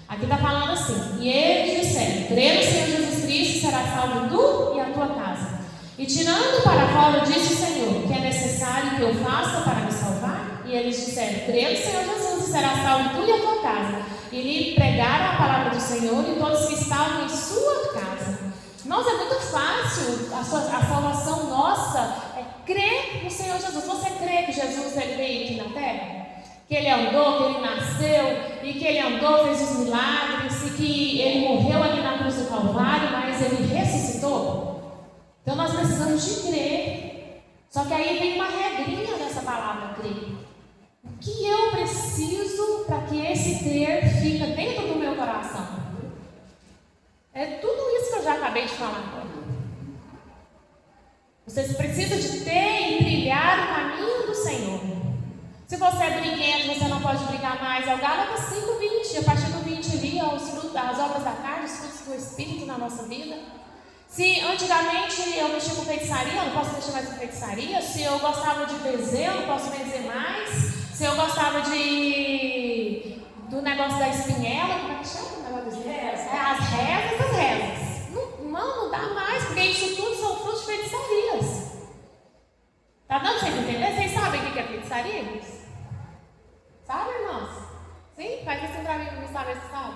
Aqui está falando assim: e eles disseram, crê no Senhor Jesus Cristo e será salvo tu e a tua casa. E tirando para fora, disse o Senhor, que é necessário que eu faça para me salvar? E eles disseram, crê no Senhor Jesus e será salvo tu e a tua casa. E lhe pregaram a palavra do Senhor e todos que estavam em sua casa. Irmãos, é muito fácil, a salvação nossa é crer no Senhor Jesus. Você crê que Jesus veio aqui na terra? Que Ele andou, que Ele nasceu, e que Ele andou, fez os milagres, e que Ele morreu ali na cruz do Calvário, mas Ele ressuscitou? Então nós precisamos de crer. Só que aí vem uma regrinha nessa palavra crer. O que eu preciso para que esse crer fique dentro do meu coração? É tudo isso que eu já acabei de falar agora. Vocês precisam de ter e trilhar o caminho do Senhor. Se você é briguento, você não pode brigar mais. É o Gálatas 5:20. A partir do 20 ali, as obras da carne, os frutos do Espírito na nossa vida. Se antigamente eu mexia com feitiçaria, eu não posso mexer mais com feitiçaria. Se eu gostava de benzer, eu não posso benzer mais. Se eu gostava do negócio da espinhela, como é que chama o negócio das rezas? As rezas. dando para vocês entenderem? Vocês sabem o que é feitiçaria? Sabe, irmãos? Sim? Faz assim para mim, não sabe se sabe.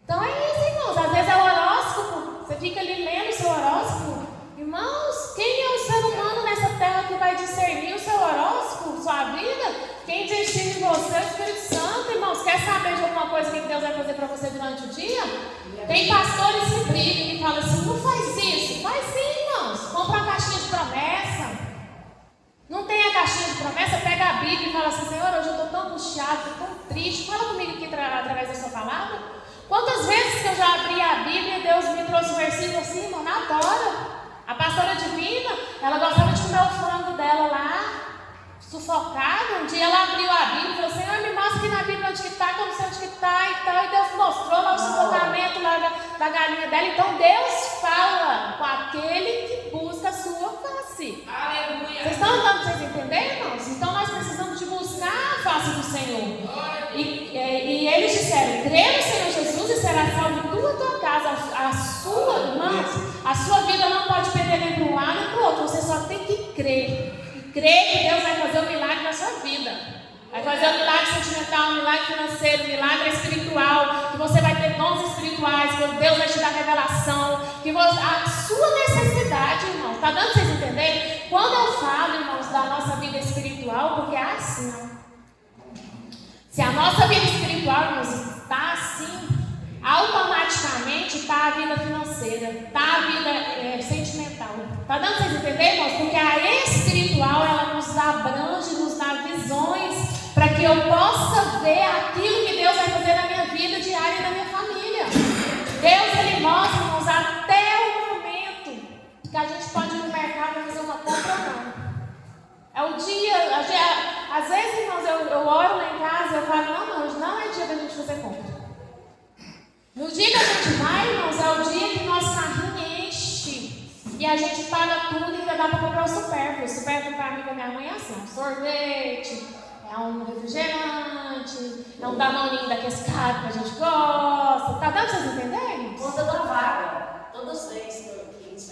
Então é isso, irmãos. Às vezes é o horóscopo. Você fica ali lendo o seu horóscopo. Irmãos, quem é o ser humano nessa terra que vai discernir o seu horóscopo, sua vida? Quem distingue você é o Espírito Santo, irmãos. Quer saber de alguma coisa que Deus vai fazer para você durante o dia? Tem pastores que brigam e falam assim, não faz isso. Faz sim, irmãos. Compra uma caixinha de promessa. Não tem a caixinha de promessa, pega a Bíblia e fala assim, Senhor, hoje eu estou tão angustiado, estou tão triste. Fala comigo aqui através da sua palavra. Quantas vezes que eu já abri a Bíblia e Deus me trouxe um versículo assim, irmão, na hora. A pastora Divina, ela gostava de comer o frango dela lá, sufocada. Um dia ela abriu a Bíblia e falou, Senhor, me mostra aqui na Bíblia onde que está, que eu não sei onde que está e tal. E Deus mostrou lá o sufocamento lá da galinha dela. Então Deus fala com aquele que busca a sua face. Aleluia. Vocês estão dando para vocês entenderem, irmãos? Então nós precisamos de buscar a face do Senhor. E eles disseram, crê no Senhor Jesus e será salvo tu e tua casa. A sua vida não pode perder nem para um lado nem para o outro. Você só tem que crer. E crer que Deus vai fazer um milagre na sua vida. Vai fazer um milagre sentimental, um milagre financeiro, um milagre espiritual. Que você vai ter dons espirituais, que Deus vai te dar revelação. A sua necessidade, irmãos. Está dando para vocês entenderem? Quando eu falo, irmãos, da nossa vida espiritual, porque é assim, ó. Se a nossa vida espiritual, irmãos, está assim, automaticamente está a vida financeira, está a vida sentimental. Está dando para vocês entenderem, irmãos? Porque a espiritual, ela nos abrange, nos dá visões para que eu possa ver aquilo que Deus vai fazer na minha vida diária e na minha família. Deus, Ele mostra, irmãos, até o momento que a gente pode ir no mercado e fazer uma compra ou não. É o dia, às vezes, irmãos, eu oro lá em casa e eu falo, não, hoje não é dia da gente fazer compra. No dia que a gente vai, irmãos, é o dia que nosso carrinho enche e a gente paga tudo e ainda dá para comprar o supérfluo. O supérfluo para mim e para minha mãe é assim, um sorvete, é um refrigerante, é um danoninho daqueles caros que a gente gosta. Tá dando para vocês entenderem? Conta da vaga, todas as vezes.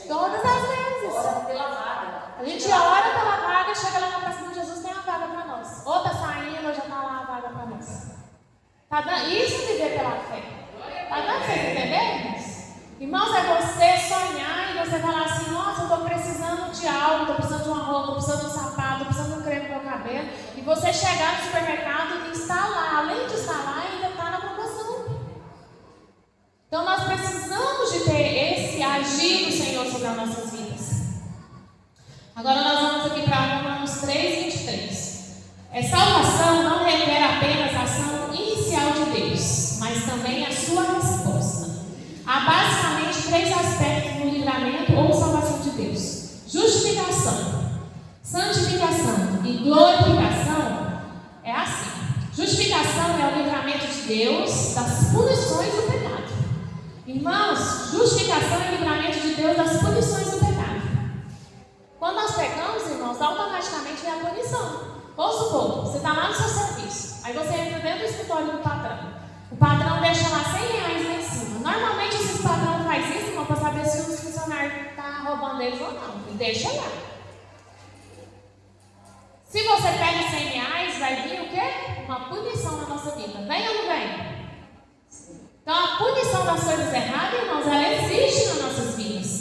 Todas as vezes. Ora pela vaga. A gente ora pela vaga, chega lá na praça de Jesus, tem uma vaga para nós. Ou está saindo, ou já está lá a vaga para nós. Tá dando? Isso é viver pela fé. Tá dando para vocês entenderem? Irmãos, é você sonhar e você falar assim, nossa, eu estou precisando de algo, estou precisando de uma roupa, estou precisando de um sapato, estou precisando de um creme no meu cabelo. E você chegar no supermercado e estar lá, além de estar lá, ainda está na promoção. Então nós precisamos de ter esse agir do Senhor sobre as nossas vidas. Agora nós vamos aqui para Romanos 3:23. Salvação não requer apenas a ação inicial de Deus, mas também a sua resposta. Há basicamente 3 aspectos no livramento ou salvação de Deus: justificação, santificação e glorificação. É assim: justificação é o livramento de Deus das punições do pecado. Irmãos, justificação é o livramento de Deus das punições do pecado. Quando nós pecamos, irmãos, automaticamente vem a punição. Vamos supor, você está lá no seu serviço, aí você entra dentro do escritório do patrão. O patrão deixa lá R$100 lá em cima. Normalmente, esses patrões fazem isso, irmão, para saber se o funcionário está roubando eles ou não. E deixa lá. Se você pega R$100, vai vir o quê? Uma punição na nossa vida. Vem ou não vem? Então, a punição das coisas erradas, irmãos, ela existe nas nossas vidas.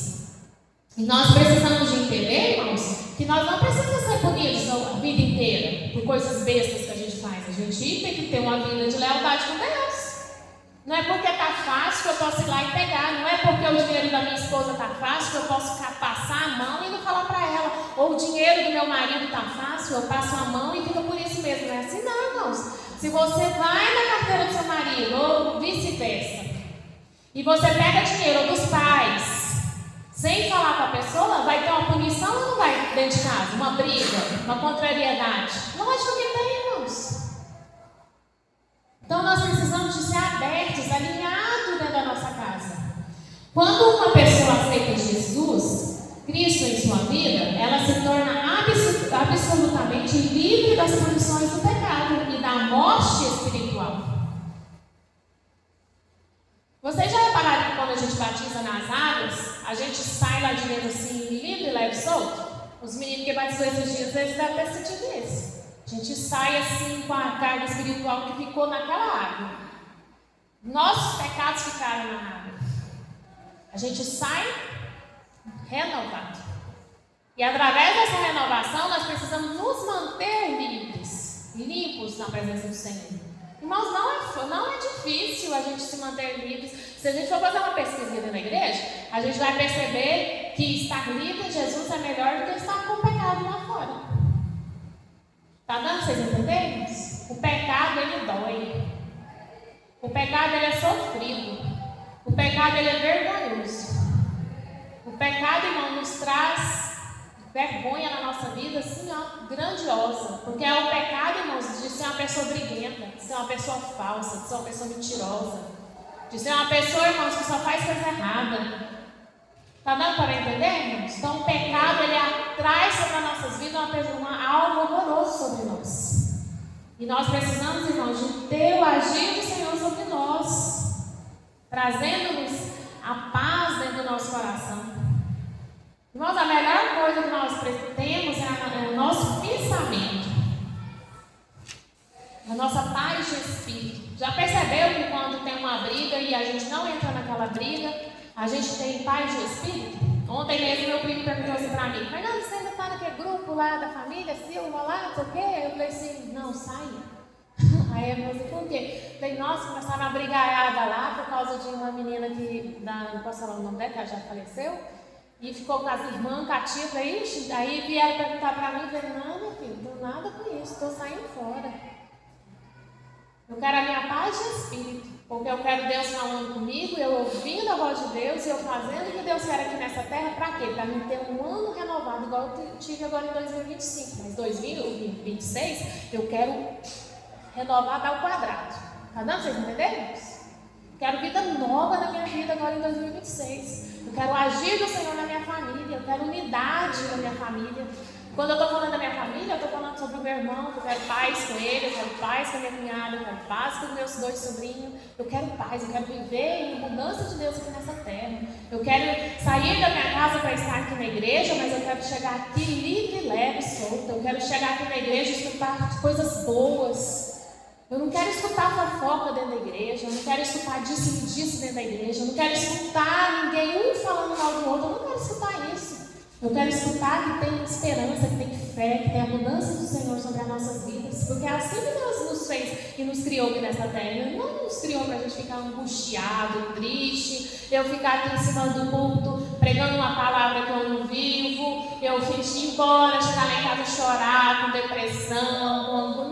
E nós precisamos de entender, irmãos, que nós não precisamos ser punidos a vida inteira por coisas bestas que a gente faz. A gente tem que ter uma vida de lealdade com Deus. Não é porque está fácil que eu posso ir lá e pegar. Não é porque o dinheiro da minha esposa está fácil que eu posso passar a mão e não falar para ela. Ou o dinheiro do meu marido está fácil, eu passo a mão e fica por isso mesmo. Não é assim não, irmãos. Se você vai na carteira do seu marido, ou vice-versa, e você pega dinheiro dos pais, sem falar com a pessoa, vai ter uma punição ou não vai dentro de casa? Uma briga, uma contrariedade? Lógico que tem, irmãos. Então nós precisamos de ser abertos, alinhados dentro da nossa casa. Quando uma pessoa aceita Jesus, Cristo em sua vida, ela se torna absolutamente livre das punições do pecado e da morte espiritual. Vocês já repararam que quando a gente batiza nas águas, a gente sai lá de dentro assim, livre, leve e solto? Os meninos que batizou esses dias, eles devem ter sentido isso. A gente sai assim com a carga espiritual que ficou naquela água. Nossos pecados ficaram na água. A gente sai renovado. E através dessa renovação, nós precisamos nos manter livres, limpos na presença do Senhor. Irmãos, não é difícil a gente se manter livres. Se a gente for fazer uma pesquisa aqui na igreja, a gente vai perceber que estar livre em Jesus é melhor do que estar com o pecado lá fora. Está dando para vocês entenderem? O pecado, ele dói. O pecado, ele é sofrido. O pecado, ele é vergonhoso. O pecado, irmão, nos traz vergonha na nossa vida, assim, ó, grandiosa. Porque é o pecado, irmãos, de ser uma pessoa briguenta, de ser uma pessoa falsa, de ser uma pessoa mentirosa, de ser uma pessoa, irmãos, que só faz coisa errada. Está dando para entender, irmãos? Então, o pecado, ele atrai sobre as nossas vidas algo horroroso sobre nós. E nós precisamos, irmãos, de ter o agir do Senhor sobre nós, trazendo-nos a paz dentro do nosso coração. Irmãos, a melhor coisa que nós temos é o nosso pensamento, a nossa paz de espírito. Já percebeu que quando tem uma briga e a gente não entra naquela briga, a gente tem paz de espírito? Ontem mesmo meu primo perguntou assim para mim: Fernanda, você ainda está naquele grupo lá da família, Silva lá, não sei o quê? Eu falei assim: não, saia. Aí eu falei assim: por quê? Eu falei: nossa, começaram a brigaiada lá por causa de uma menina que, não posso falar o nome dela, que ela já faleceu. E ficou com as irmãs cativas, aí vieram perguntar para mim, eu falei: não, meu filho, não tenho nada com isso, estou saindo fora. Eu quero a minha paz de espírito, porque eu quero Deus falando comigo, eu ouvindo a voz de Deus e eu fazendo o que Deus quer aqui nessa terra, para quê? Para mim ter um ano renovado, igual eu tive agora em 2025, mas 2026 eu quero renovado ao quadrado. Tá dando para vocês entenderem? Quero vida nova na minha vida agora em 2026. Eu quero agir do Senhor na minha família. Eu quero unidade na minha família. Quando eu estou falando da minha família, eu estou falando sobre o meu irmão. Eu quero paz com ele, eu quero paz com a minha cunhada, eu quero paz com os meus 2 sobrinhos. Eu quero paz, eu quero viver em abundância de Deus aqui nessa terra. Eu quero sair da minha casa para estar aqui na igreja, mas eu quero chegar aqui livre, leve, solta. Eu quero chegar aqui na igreja e escutar coisas boas. Eu não quero escutar fofoca dentro da igreja, eu não quero escutar disso e disso dentro da igreja, eu não quero escutar ninguém falando mal do outro, eu não quero escutar isso. Eu quero escutar que tem esperança, que tem fé, que tem abundância do Senhor sobre as nossas vidas, porque é assim que Deus nos fez e nos criou aqui nessa terra. Ele não nos criou para a gente ficar angustiado, triste, eu ficar aqui em cima do púlpito pregando uma palavra que eu não vivo, eu ir embora, chegar lá em casa chorar com depressão,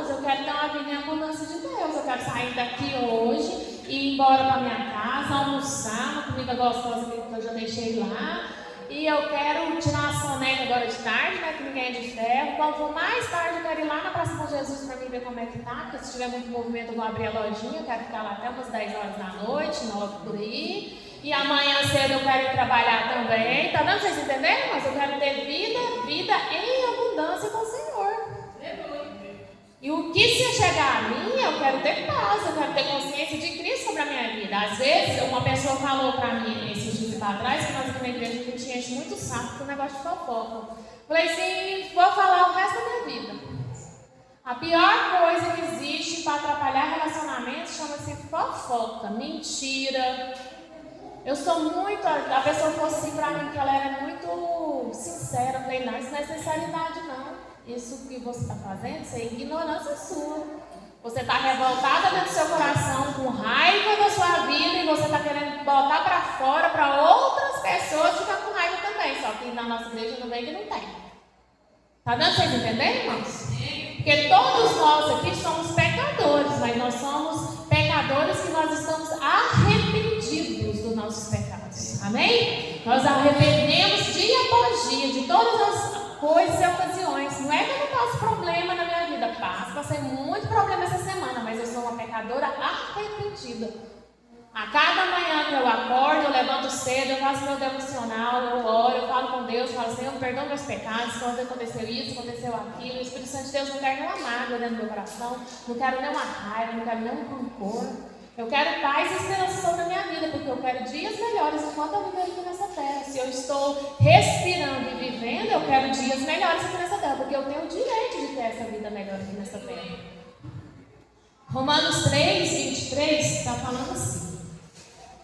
eu quero ter uma vida em abundância de Deus. Eu quero sair daqui hoje e ir embora para minha casa, almoçar uma comida gostosa que eu já deixei lá. E eu quero tirar uma soneca agora de tarde, né, que ninguém é de ferro. Quando for mais tarde, eu quero ir lá na Praça de Jesus para mim ver como é que tá. Porque se tiver muito movimento, eu vou abrir a lojinha. Eu quero ficar lá até umas 10 horas da noite, 9 por aí. E amanhã cedo eu quero ir trabalhar também. Tá dando para vocês entenderem? Mas eu quero ter vida em abundância com o Senhor. E o que se chegar a mim, eu quero ter paz, eu quero ter consciência de Cristo sobre a minha vida. Às vezes, uma pessoa falou para mim esses dias para trás, que nós aqui na igreja a gente enche muito o saco com o negócio de fofoca. Falei assim: vou falar o resto da minha vida. A pior coisa que existe para atrapalhar relacionamentos chama-se fofoca, mentira. Eu sou muito. A pessoa falou assim para mim que ela era muito sincera. Eu falei: não, isso não é sinceridade, não. Isso que você está fazendo, isso é ignorância sua. Você está revoltada dentro do seu coração, com raiva da sua vida, e você está querendo botar para fora para outras pessoas ficar com raiva também. Só que na nossa igreja no meio não tem. Está dando para vocês entenderem, irmãos? Porque todos nós aqui somos pecadores, mas nós somos pecadores que nós estamos arrependidos dos nossos pecados. Amém? Nós arrependemos dia após dia de todas as coisas e ocasiões. Não é que eu não passo problema na minha vida, passei muito problema essa semana, mas eu sou uma pecadora arrependida. A cada manhã que eu acordo, eu levanto cedo, eu faço meu devocional, eu oro, eu falo com Deus, falo: Senhor, perdoa meus pecados, quando aconteceu isso, aconteceu aquilo. O Espírito Santo de Deus não quer nenhuma mágoa dentro do meu coração, não quero nenhuma raiva, não quero nenhum rancor. Eu quero paz e esperança sobre a minha vida, porque eu quero dias melhores enquanto eu viver aqui nessa terra. Se eu estou respirando e vivendo, eu quero dias melhores aqui nessa terra, porque eu tenho o direito de ter essa vida melhor aqui nessa terra. Romanos 3, 23 está falando assim: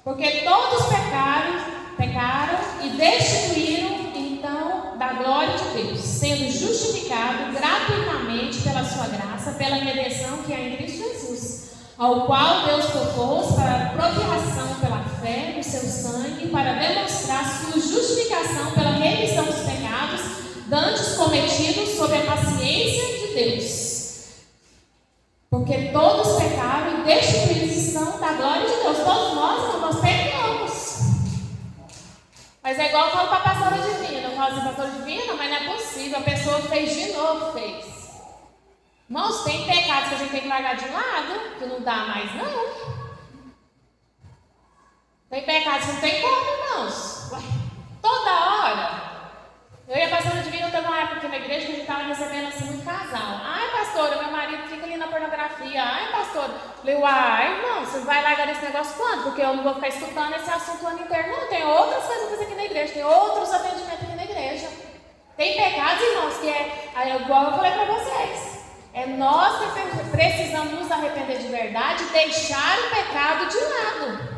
porque todos pecaram e destituíram então da glória de Deus, sendo justificado gratuitamente pela sua graça, pela redenção que há em Cristo Jesus, ao qual Deus propôs para a propiciação pela fé no seu sangue, para demonstrar sua justificação pela remissão dos pecados dantes cometidos sob a paciência de Deus. Porque todos pecaram e destituídos estão da glória de Deus. Todos nós pecamos. Mas é igual eu falo para a pastora Divina. Eu falo assim, pastora Divina, mas não é possível. A pessoa fez de novo, Irmãos, tem pecados que a gente tem que largar de lado, que não dá mais, não. Tem pecados que não tem como, irmãos. Ué, toda hora. Eu e a pastora Divina, teve uma época aqui na igreja que a gente estava recebendo assim muito casal. Ai, pastora, meu marido fica ali na pornografia. Ai, pastora. Eu falei, ai, irmão, você vai largar desse negócio quando? Porque eu não vou ficar escutando esse assunto o ano inteiro. Não, tem outras coisas fazer aqui na igreja, tem outros atendimentos aqui na igreja. Tem pecados, irmãos, que é igual eu falei para vocês. É nós que precisamos nos arrepender de verdade e deixar o pecado de lado.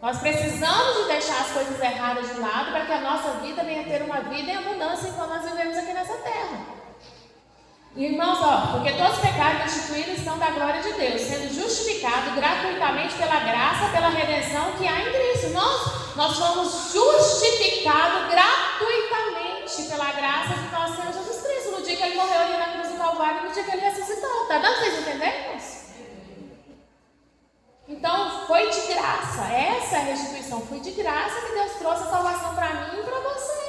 Nós precisamos de deixar as coisas erradas de lado para que a nossa vida venha ter uma vida em abundância enquanto nós vivemos aqui nessa terra. E, irmãos, porque todos os pecados instituídos estão da glória de Deus, sendo justificados gratuitamente pela graça, pela redenção que há em Cristo. Nós fomos justificados gratuitamente pela graça de nosso Senhor Jesus Cristo, no dia que Ele morreu ali na cruz do Calvário, no dia que Ele ressuscitou. Está dando para vocês entenderem, irmãos? Então, foi de graça, essa é a restituição, foi de graça que Deus trouxe a salvação para mim e para você.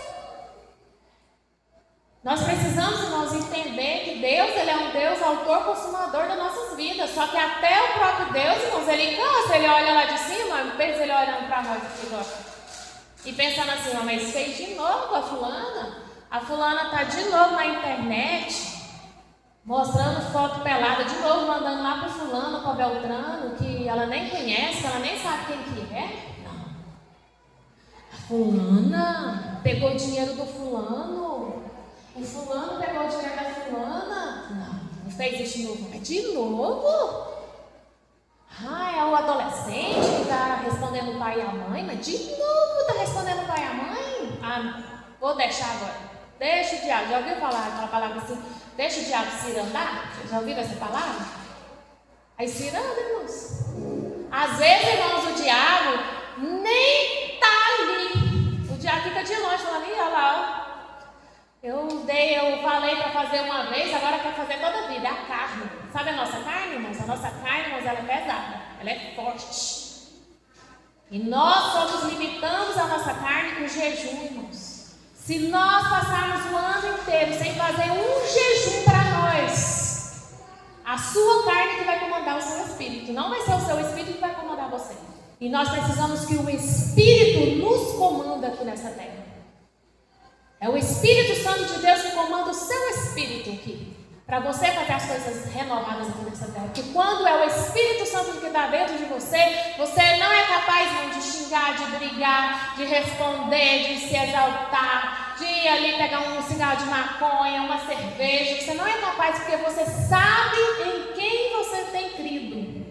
Nós precisamos, irmãos, entender que Deus, Ele é um Deus autor, consumador das nossas vidas, só que até o próprio Deus, irmãos, Ele cansa, Ele olha lá de cima, pensa Ele olhando para nós aqui agora, e pensando assim, mas fez de novo a fulana está de novo na internet, mostrando foto pelada, de novo mandando lá para fulano, para Beltrano, que ela nem conhece, que ela nem sabe quem que é. Não. A fulana pegou o dinheiro do fulano. O fulano pegou o dinheiro da fulana. Não fez isso de novo. Mas de novo? É o adolescente que está respondendo o pai e a mãe. Mas de novo está respondendo o pai e a mãe? Vou deixar agora. Deixa o diabo. Já ouviu falar aquela palavra assim? Deixa o diabo cirandar? Já ouviram essa palavra? Aí ciranda, irmãos. Às vezes, irmãos, o diabo nem está ali. O diabo fica de longe falando, olha lá, ó. Eu falei para fazer uma vez, agora quer fazer toda a vida. É a carne. Sabe a nossa carne, irmãos? A nossa carne, irmãos, ela é pesada. Ela é forte. E nós só nos limitamos a nossa carne com jejum, irmãos. Se nós passarmos o ano inteiro sem fazer um jejum para nós, a sua carne que vai comandar o seu espírito. Não vai ser o seu espírito que vai comandar você. E nós precisamos que o Espírito nos comanda aqui nessa terra. É o Espírito Santo de Deus que comanda o seu espírito aqui. Para você fazer as coisas renovadas aqui nessa terra. Porque quando é o Espírito Santo que está dentro de você, você não é capaz, irmão, de xingar, de brigar, de responder, de se exaltar, de ir ali pegar um cigarro de maconha, uma cerveja. Você não é capaz porque você sabe em quem você tem crido.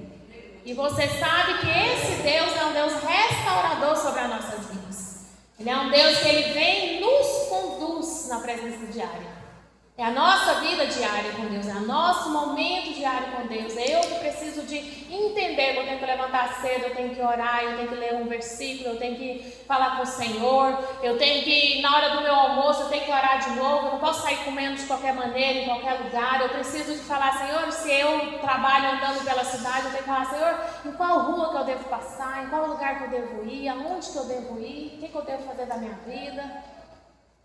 E você sabe que esse Deus é um Deus restaurador sobre as nossas vidas. Ele é um Deus que Ele vem e nos conduz na presença diária. É a nossa vida diária com Deus, é o nosso momento diário com Deus. É eu que preciso de entender que eu tenho que levantar cedo, eu tenho que orar, eu tenho que ler um versículo, eu tenho que falar com o Senhor, eu tenho que, na hora do meu almoço, eu tenho que orar de novo, eu não posso sair comendo de qualquer maneira, em qualquer lugar. Eu preciso de falar, Senhor, se eu trabalho andando pela cidade, eu tenho que falar, Senhor, em qual rua que eu devo passar, em qual lugar que eu devo ir, aonde que eu devo ir, o que eu devo fazer da minha vida.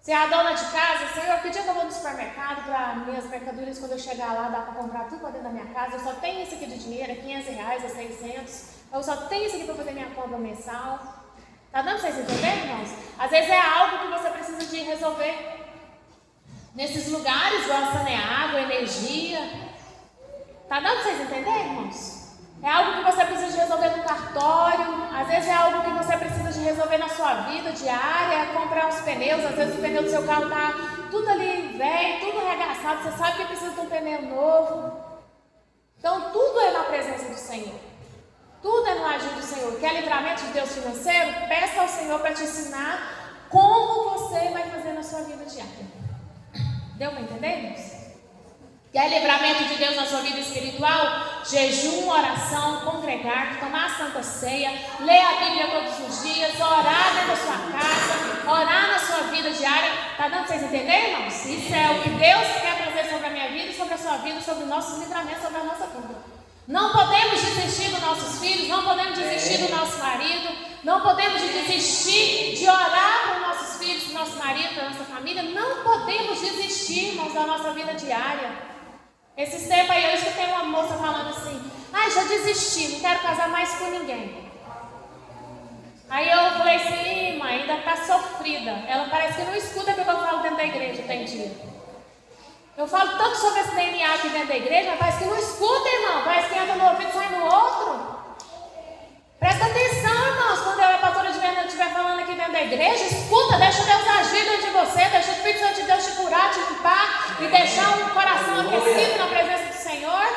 Se é a dona de casa, Senhor, que dia que eu vou no supermercado para minhas mercadorias, quando eu chegar lá, dá para comprar tudo para dentro da minha casa, eu só tenho esse aqui de dinheiro, é R$500, é 600, eu só tenho isso aqui para fazer minha compra mensal. Tá dando para vocês entenderem, irmãos? Às vezes é algo que você precisa de resolver. Nesses lugares, gastando água, energia. Tá dando para vocês entenderem, irmãos? É algo que você precisa de resolver no cartório, às vezes é algo que você precisa de resolver na sua vida diária, comprar uns pneus, às vezes o pneu do seu carro está tudo ali velho, tudo arregaçado, você sabe que precisa de um pneu novo. Então tudo é na presença do Senhor, tudo é no agir do Senhor. Quer livramento de Deus financeiro? Peça ao Senhor para te ensinar como você vai fazer na sua vida diária. Deu para entender, irmãos? Quer livramento de Deus na sua vida espiritual? Jejum, oração, congregar, tomar a Santa Ceia, ler a Bíblia todos os dias, orar dentro da sua casa, orar na sua vida diária. Está dando para vocês entenderem, irmãos? Isso é o que Deus quer trazer sobre a minha vida, sobre a sua vida, sobre os nossos livramentos, sobre a nossa vida. Não podemos desistir dos nossos filhos, não podemos desistir do nosso marido, não podemos desistir de orar para os nossos filhos, para o nosso marido, para a nossa família. Não podemos desistir, irmãos, da nossa vida diária. Esses tempos aí eu escutei uma moça falando assim: já desisti, não quero casar mais com ninguém. Aí eu falei assim: mãe, ainda está sofrida. Ela parece que não escuta o que eu falo dentro da igreja, tem dia. Eu falo tanto sobre esse DNA aqui dentro da igreja, mas parece que não escuta, irmão. Parece que entra no ouvido e sai no outro. Presta atenção, irmãos, quando a pastora de Fernanda estiver falando aqui dentro da igreja, escuta, deixa Deus agir dentro de você, deixa o Espírito Santo de Deus te curar, te limpar e deixar um coração aquecido na presença do Senhor.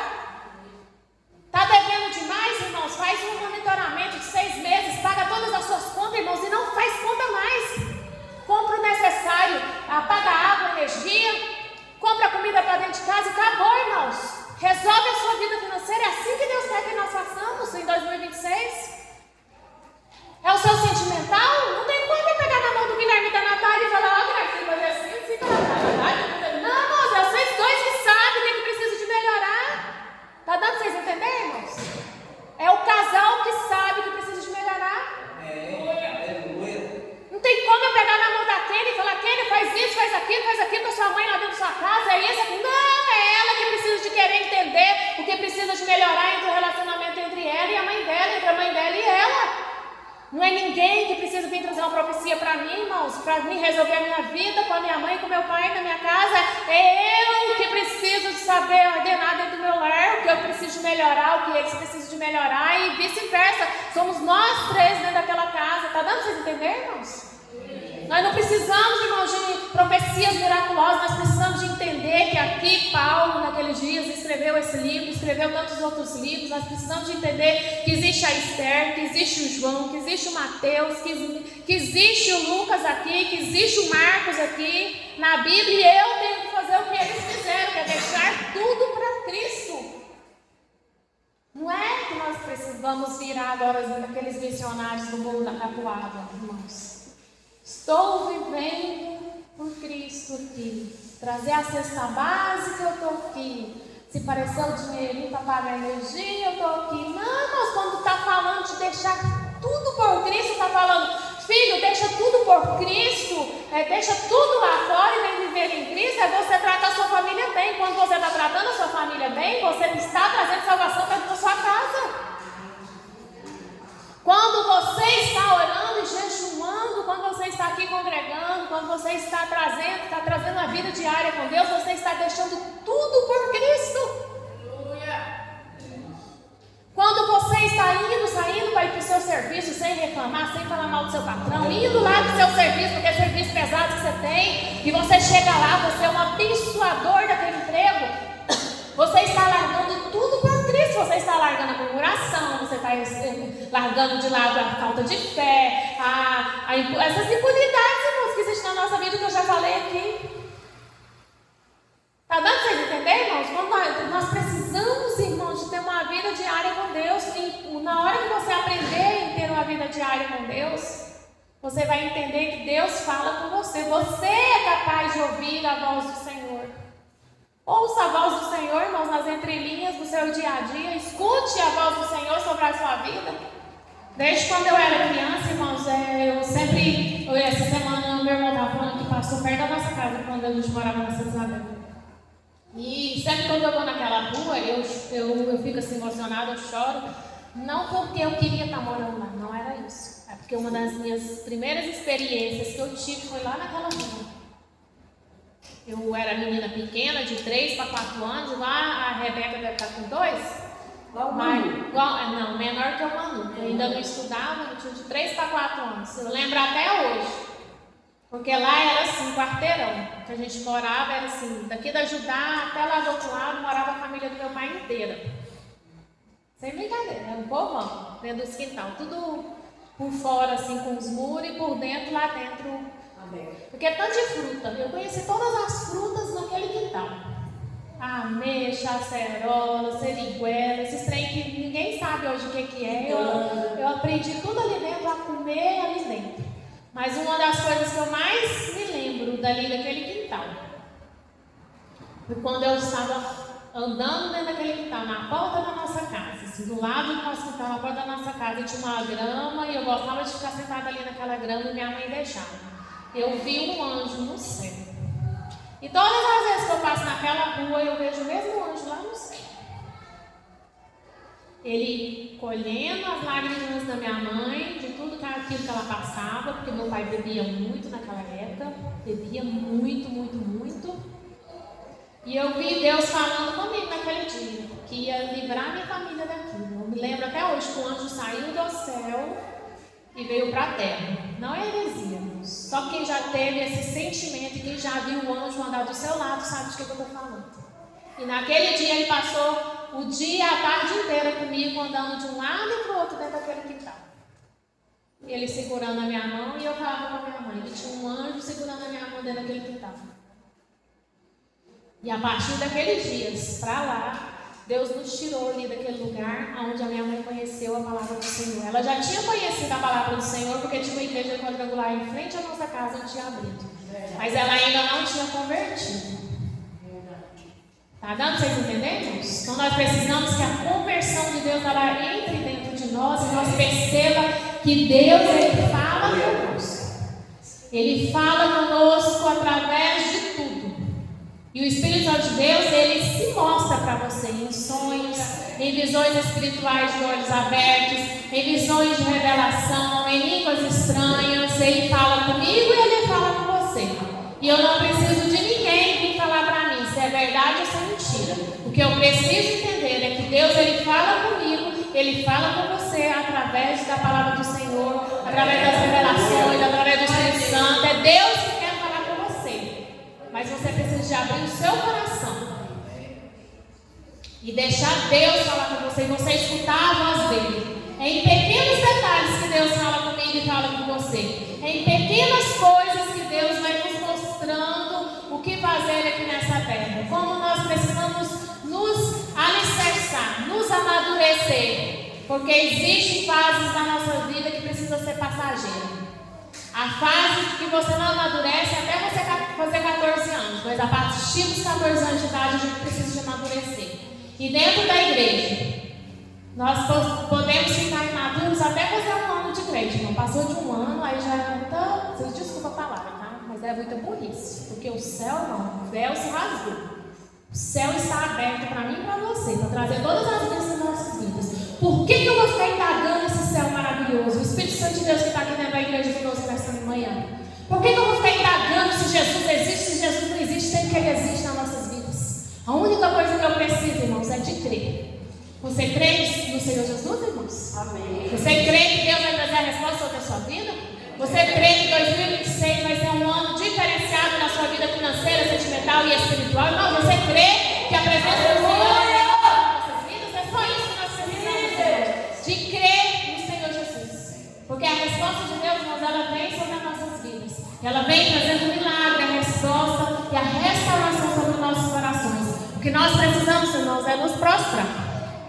Está devendo demais, irmãos? Faz um monitoramento de 6 meses, paga todas as suas contas, irmãos, e não faz conta mais. Compra o necessário, apaga a água, energia, compra comida para dentro de casa e acabou, irmãos. Resolve a sua vida financeira, é assim que Deus quer que nós façamos em 2026. É o seu sentimental? Não tem como eu pegar na mão do Guilherme da Natália e falar: Guilherme, você vai fazer assim, fica na Natália. Não, irmãos, é vocês dois que sabem o que precisa de melhorar. Tá dando para vocês entenderem, irmãos? É o casal que sabe que precisa de melhorar. Não tem como eu pegar na mão da Kenny e falar: Kenny, faz isso, faz aquilo com a sua mãe lá dentro da sua casa, é isso, aquilo. Não, é ela que precisa de querer entender o que precisa de melhorar entre o relacionamento entre ela e a mãe dela, entre a mãe dela e ela. Não é ninguém que precisa vir trazer uma profecia para mim, irmãos, para mim resolver a minha vida com a minha mãe, com o meu pai, na minha casa. É eu que preciso de saber ordenar dentro do meu lar, o que eu preciso de melhorar, o que eles precisam de melhorar e vice-versa. Somos nós três dentro daquela casa. Está dando para vocês entenderem, irmãos? Nós não precisamos, irmãos, de profecias miraculosas, nós precisamos de entender que aqui Paulo, naqueles dias, escreveu esse livro, escreveu tantos outros livros. Nós precisamos de entender que existe a Esther, que existe o João, que existe o Mateus, que existe o Lucas aqui, que existe o Marcos aqui na Bíblia, e eu tenho que fazer o que eles fizeram, que é deixar tudo para Cristo. Não é que nós precisamos virar agora aqueles missionários do mundo da capoada, irmãos. Estou vivendo por Cristo aqui. Trazer a cesta básica, eu estou aqui. Se parecer o dinheirinho para pagar a energia, eu estou aqui. Não, mas quando está falando de deixar tudo por Cristo, está falando: filho, deixa tudo por Cristo, deixa tudo lá fora e vem viver em Cristo. É você tratar a sua família bem. Quando você está tratando a sua família bem, você está trazendo salvação para a sua casa. Quando você está orando e jejuando, quando você está aqui congregando, quando você está trazendo a vida diária com Deus, você está deixando tudo por Cristo. Quando você está saindo para ir para o seu serviço sem reclamar, sem falar mal do seu patrão, indo lá para o seu serviço, porque é serviço pesado que você tem, e você chega lá, você é um abençoador daquele emprego, você está largando tudo por Cristo. Você está largando a murmuração, você está largando de lado a falta de fé, essas impunidades, irmãos, que existem na nossa vida, que eu já falei aqui. Está dando para vocês entenderem, irmãos? Quando nós precisamos, irmãos, de ter uma vida diária com Deus. E na hora que você aprender a ter uma vida diária com Deus, você vai entender que Deus fala com você. Você é capaz de ouvir a voz do Senhor. Ouça a voz do Senhor, irmãos, nas entrelinhas do seu dia a dia. Escute a voz do Senhor sobre a sua vida. Desde quando eu era criança, irmãos, essa semana meu irmão estava falando que passou perto da nossa casa, quando a gente morava na Santa Isabel. E sempre quando eu vou naquela rua, eu fico assim emocionada, eu choro. Não porque eu queria estar morando lá, não era isso. É porque uma das minhas primeiras experiências que eu tive foi lá naquela rua. Eu era menina pequena, de 3 para 4 anos, lá a Rebeca deve estar com 2. Não, menor que o Manu. Eu ainda não estudava, eu tinha de 3 para 4 anos. Eu lembro até hoje. Porque lá era assim, quarteirão. Que a gente morava, era assim, daqui da Judá até lá do outro lado, morava a família do meu pai inteira. Sem brincadeira, era um povão, dentro dos quintal. Tudo por fora, assim, com os muros, e por dentro, lá dentro. Porque é tanto de fruta. Eu conheci todas as frutas naquele quintal. Ameixa, acerola, seriguela, esses trem que ninguém sabe hoje o que é. Eu aprendi tudo ali dentro, a comer ali dentro. Mas uma das coisas que eu mais me lembro dali daquele quintal foi quando eu estava andando dentro daquele quintal, na porta da nossa casa. Assim, do lado do nosso quintal, na porta da nossa casa, tinha uma grama e eu gostava de ficar sentada ali naquela grama e minha mãe deixava. Eu vi um anjo no céu. E todas as vezes que eu passo naquela rua, eu vejo o mesmo anjo lá no céu. Ele colhendo as lágrimas da minha mãe, de tudo aquilo que ela passava, porque meu pai bebia muito naquela época, bebia muito, muito, muito. E eu vi Deus falando comigo naquele dia, que ia livrar minha família daquilo. Eu me lembro até hoje que o anjo saiu do céu e veio para a terra. Não é heresia, irmãos. Só quem já teve esse sentimento e quem já viu o anjo andar do seu lado sabe de que eu estou falando. E naquele dia ele passou o dia, a tarde inteira comigo, andando de um lado e para o outro dentro daquele quintal. Ele segurando a minha mão e eu falava com a minha mãe. Ele tinha um anjo segurando a minha mão dentro daquele quintal. E a partir daqueles dias para lá, Deus nos tirou ali daquele lugar onde a minha mãe conheceu a palavra do Senhor. Ela já tinha conhecido a palavra do Senhor porque tinha uma igreja quadrangular em frente à nossa casa onde tinha abrido. Mas ela ainda não tinha convertido. Está dando para vocês entenderem? Então nós precisamos que a conversão de Deus ela entre dentro de nós e nós perceba que Deus ele fala conosco. Ele fala conosco através de tudo. E o Espírito Santo de Deus, ele se mostra para você em sonhos, em visões espirituais de olhos abertos, em visões de revelação, em línguas estranhas. Ele fala comigo e ele fala com você. E eu não preciso de ninguém vir falar para mim se é verdade ou se é mentira. O que eu preciso entender é que Deus, ele fala comigo, ele fala com você através da palavra do Senhor, através das revelações, através do Espírito Santo. É Deus que quer falar com você. Mas você precisa de abrir o seu coração e deixar Deus falar com você e você escutar a voz dele. É em pequenos detalhes que Deus fala comigo e fala com você. É em pequenas coisas que Deus vai nos mostrando o que fazer aqui nessa terra. Como nós precisamos nos alicerçar, nos amadurecer. Porque existem fases na nossa vida que precisam ser passageiras. A fase que você não amadurece até você fazer 14 anos. Mas a partir dos 14 anos de idade a gente precisa de amadurecer. E dentro da igreja, nós podemos ficar imaduros até fazer um ano de igreja. Não passou de um ano, aí já é muita... Vocês desculpam a palavra, tá? Mas é muita burrice. Porque o céu não, o véu se rasgou. O céu está aberto para mim e para você, para trazer todas as bênçãos das nossas vidas. Por que eu vou ficar indagando esse céu maravilhoso? O Espírito Santo de Deus que está aqui dentro da igreja conosco nesta manhã. Por que eu vou ficar indagando se Jesus existe, se Jesus não existe, sendo que Ele existe nas nossas vidas? A única coisa que eu preciso, irmãos, é de crer. Você crê no Senhor Jesus, irmãos? Amém. Você crê que Deus vai trazer a resposta sobre a sua vida? Você crê que 2026 vai ser um ano diferenciado na sua vida financeira, sentimental e espiritual? Não, você crê que a presença do Senhor é nas nossas vidas? É só isso que nós precisamos, de crer no Senhor Jesus. Porque a resposta de Deus, irmãos, ela vem sobre as nossas vidas. Ela vem trazendo um milagre, a resposta e a restauração sobre os nossos corações. O que nós precisamos, irmãos, é nos provar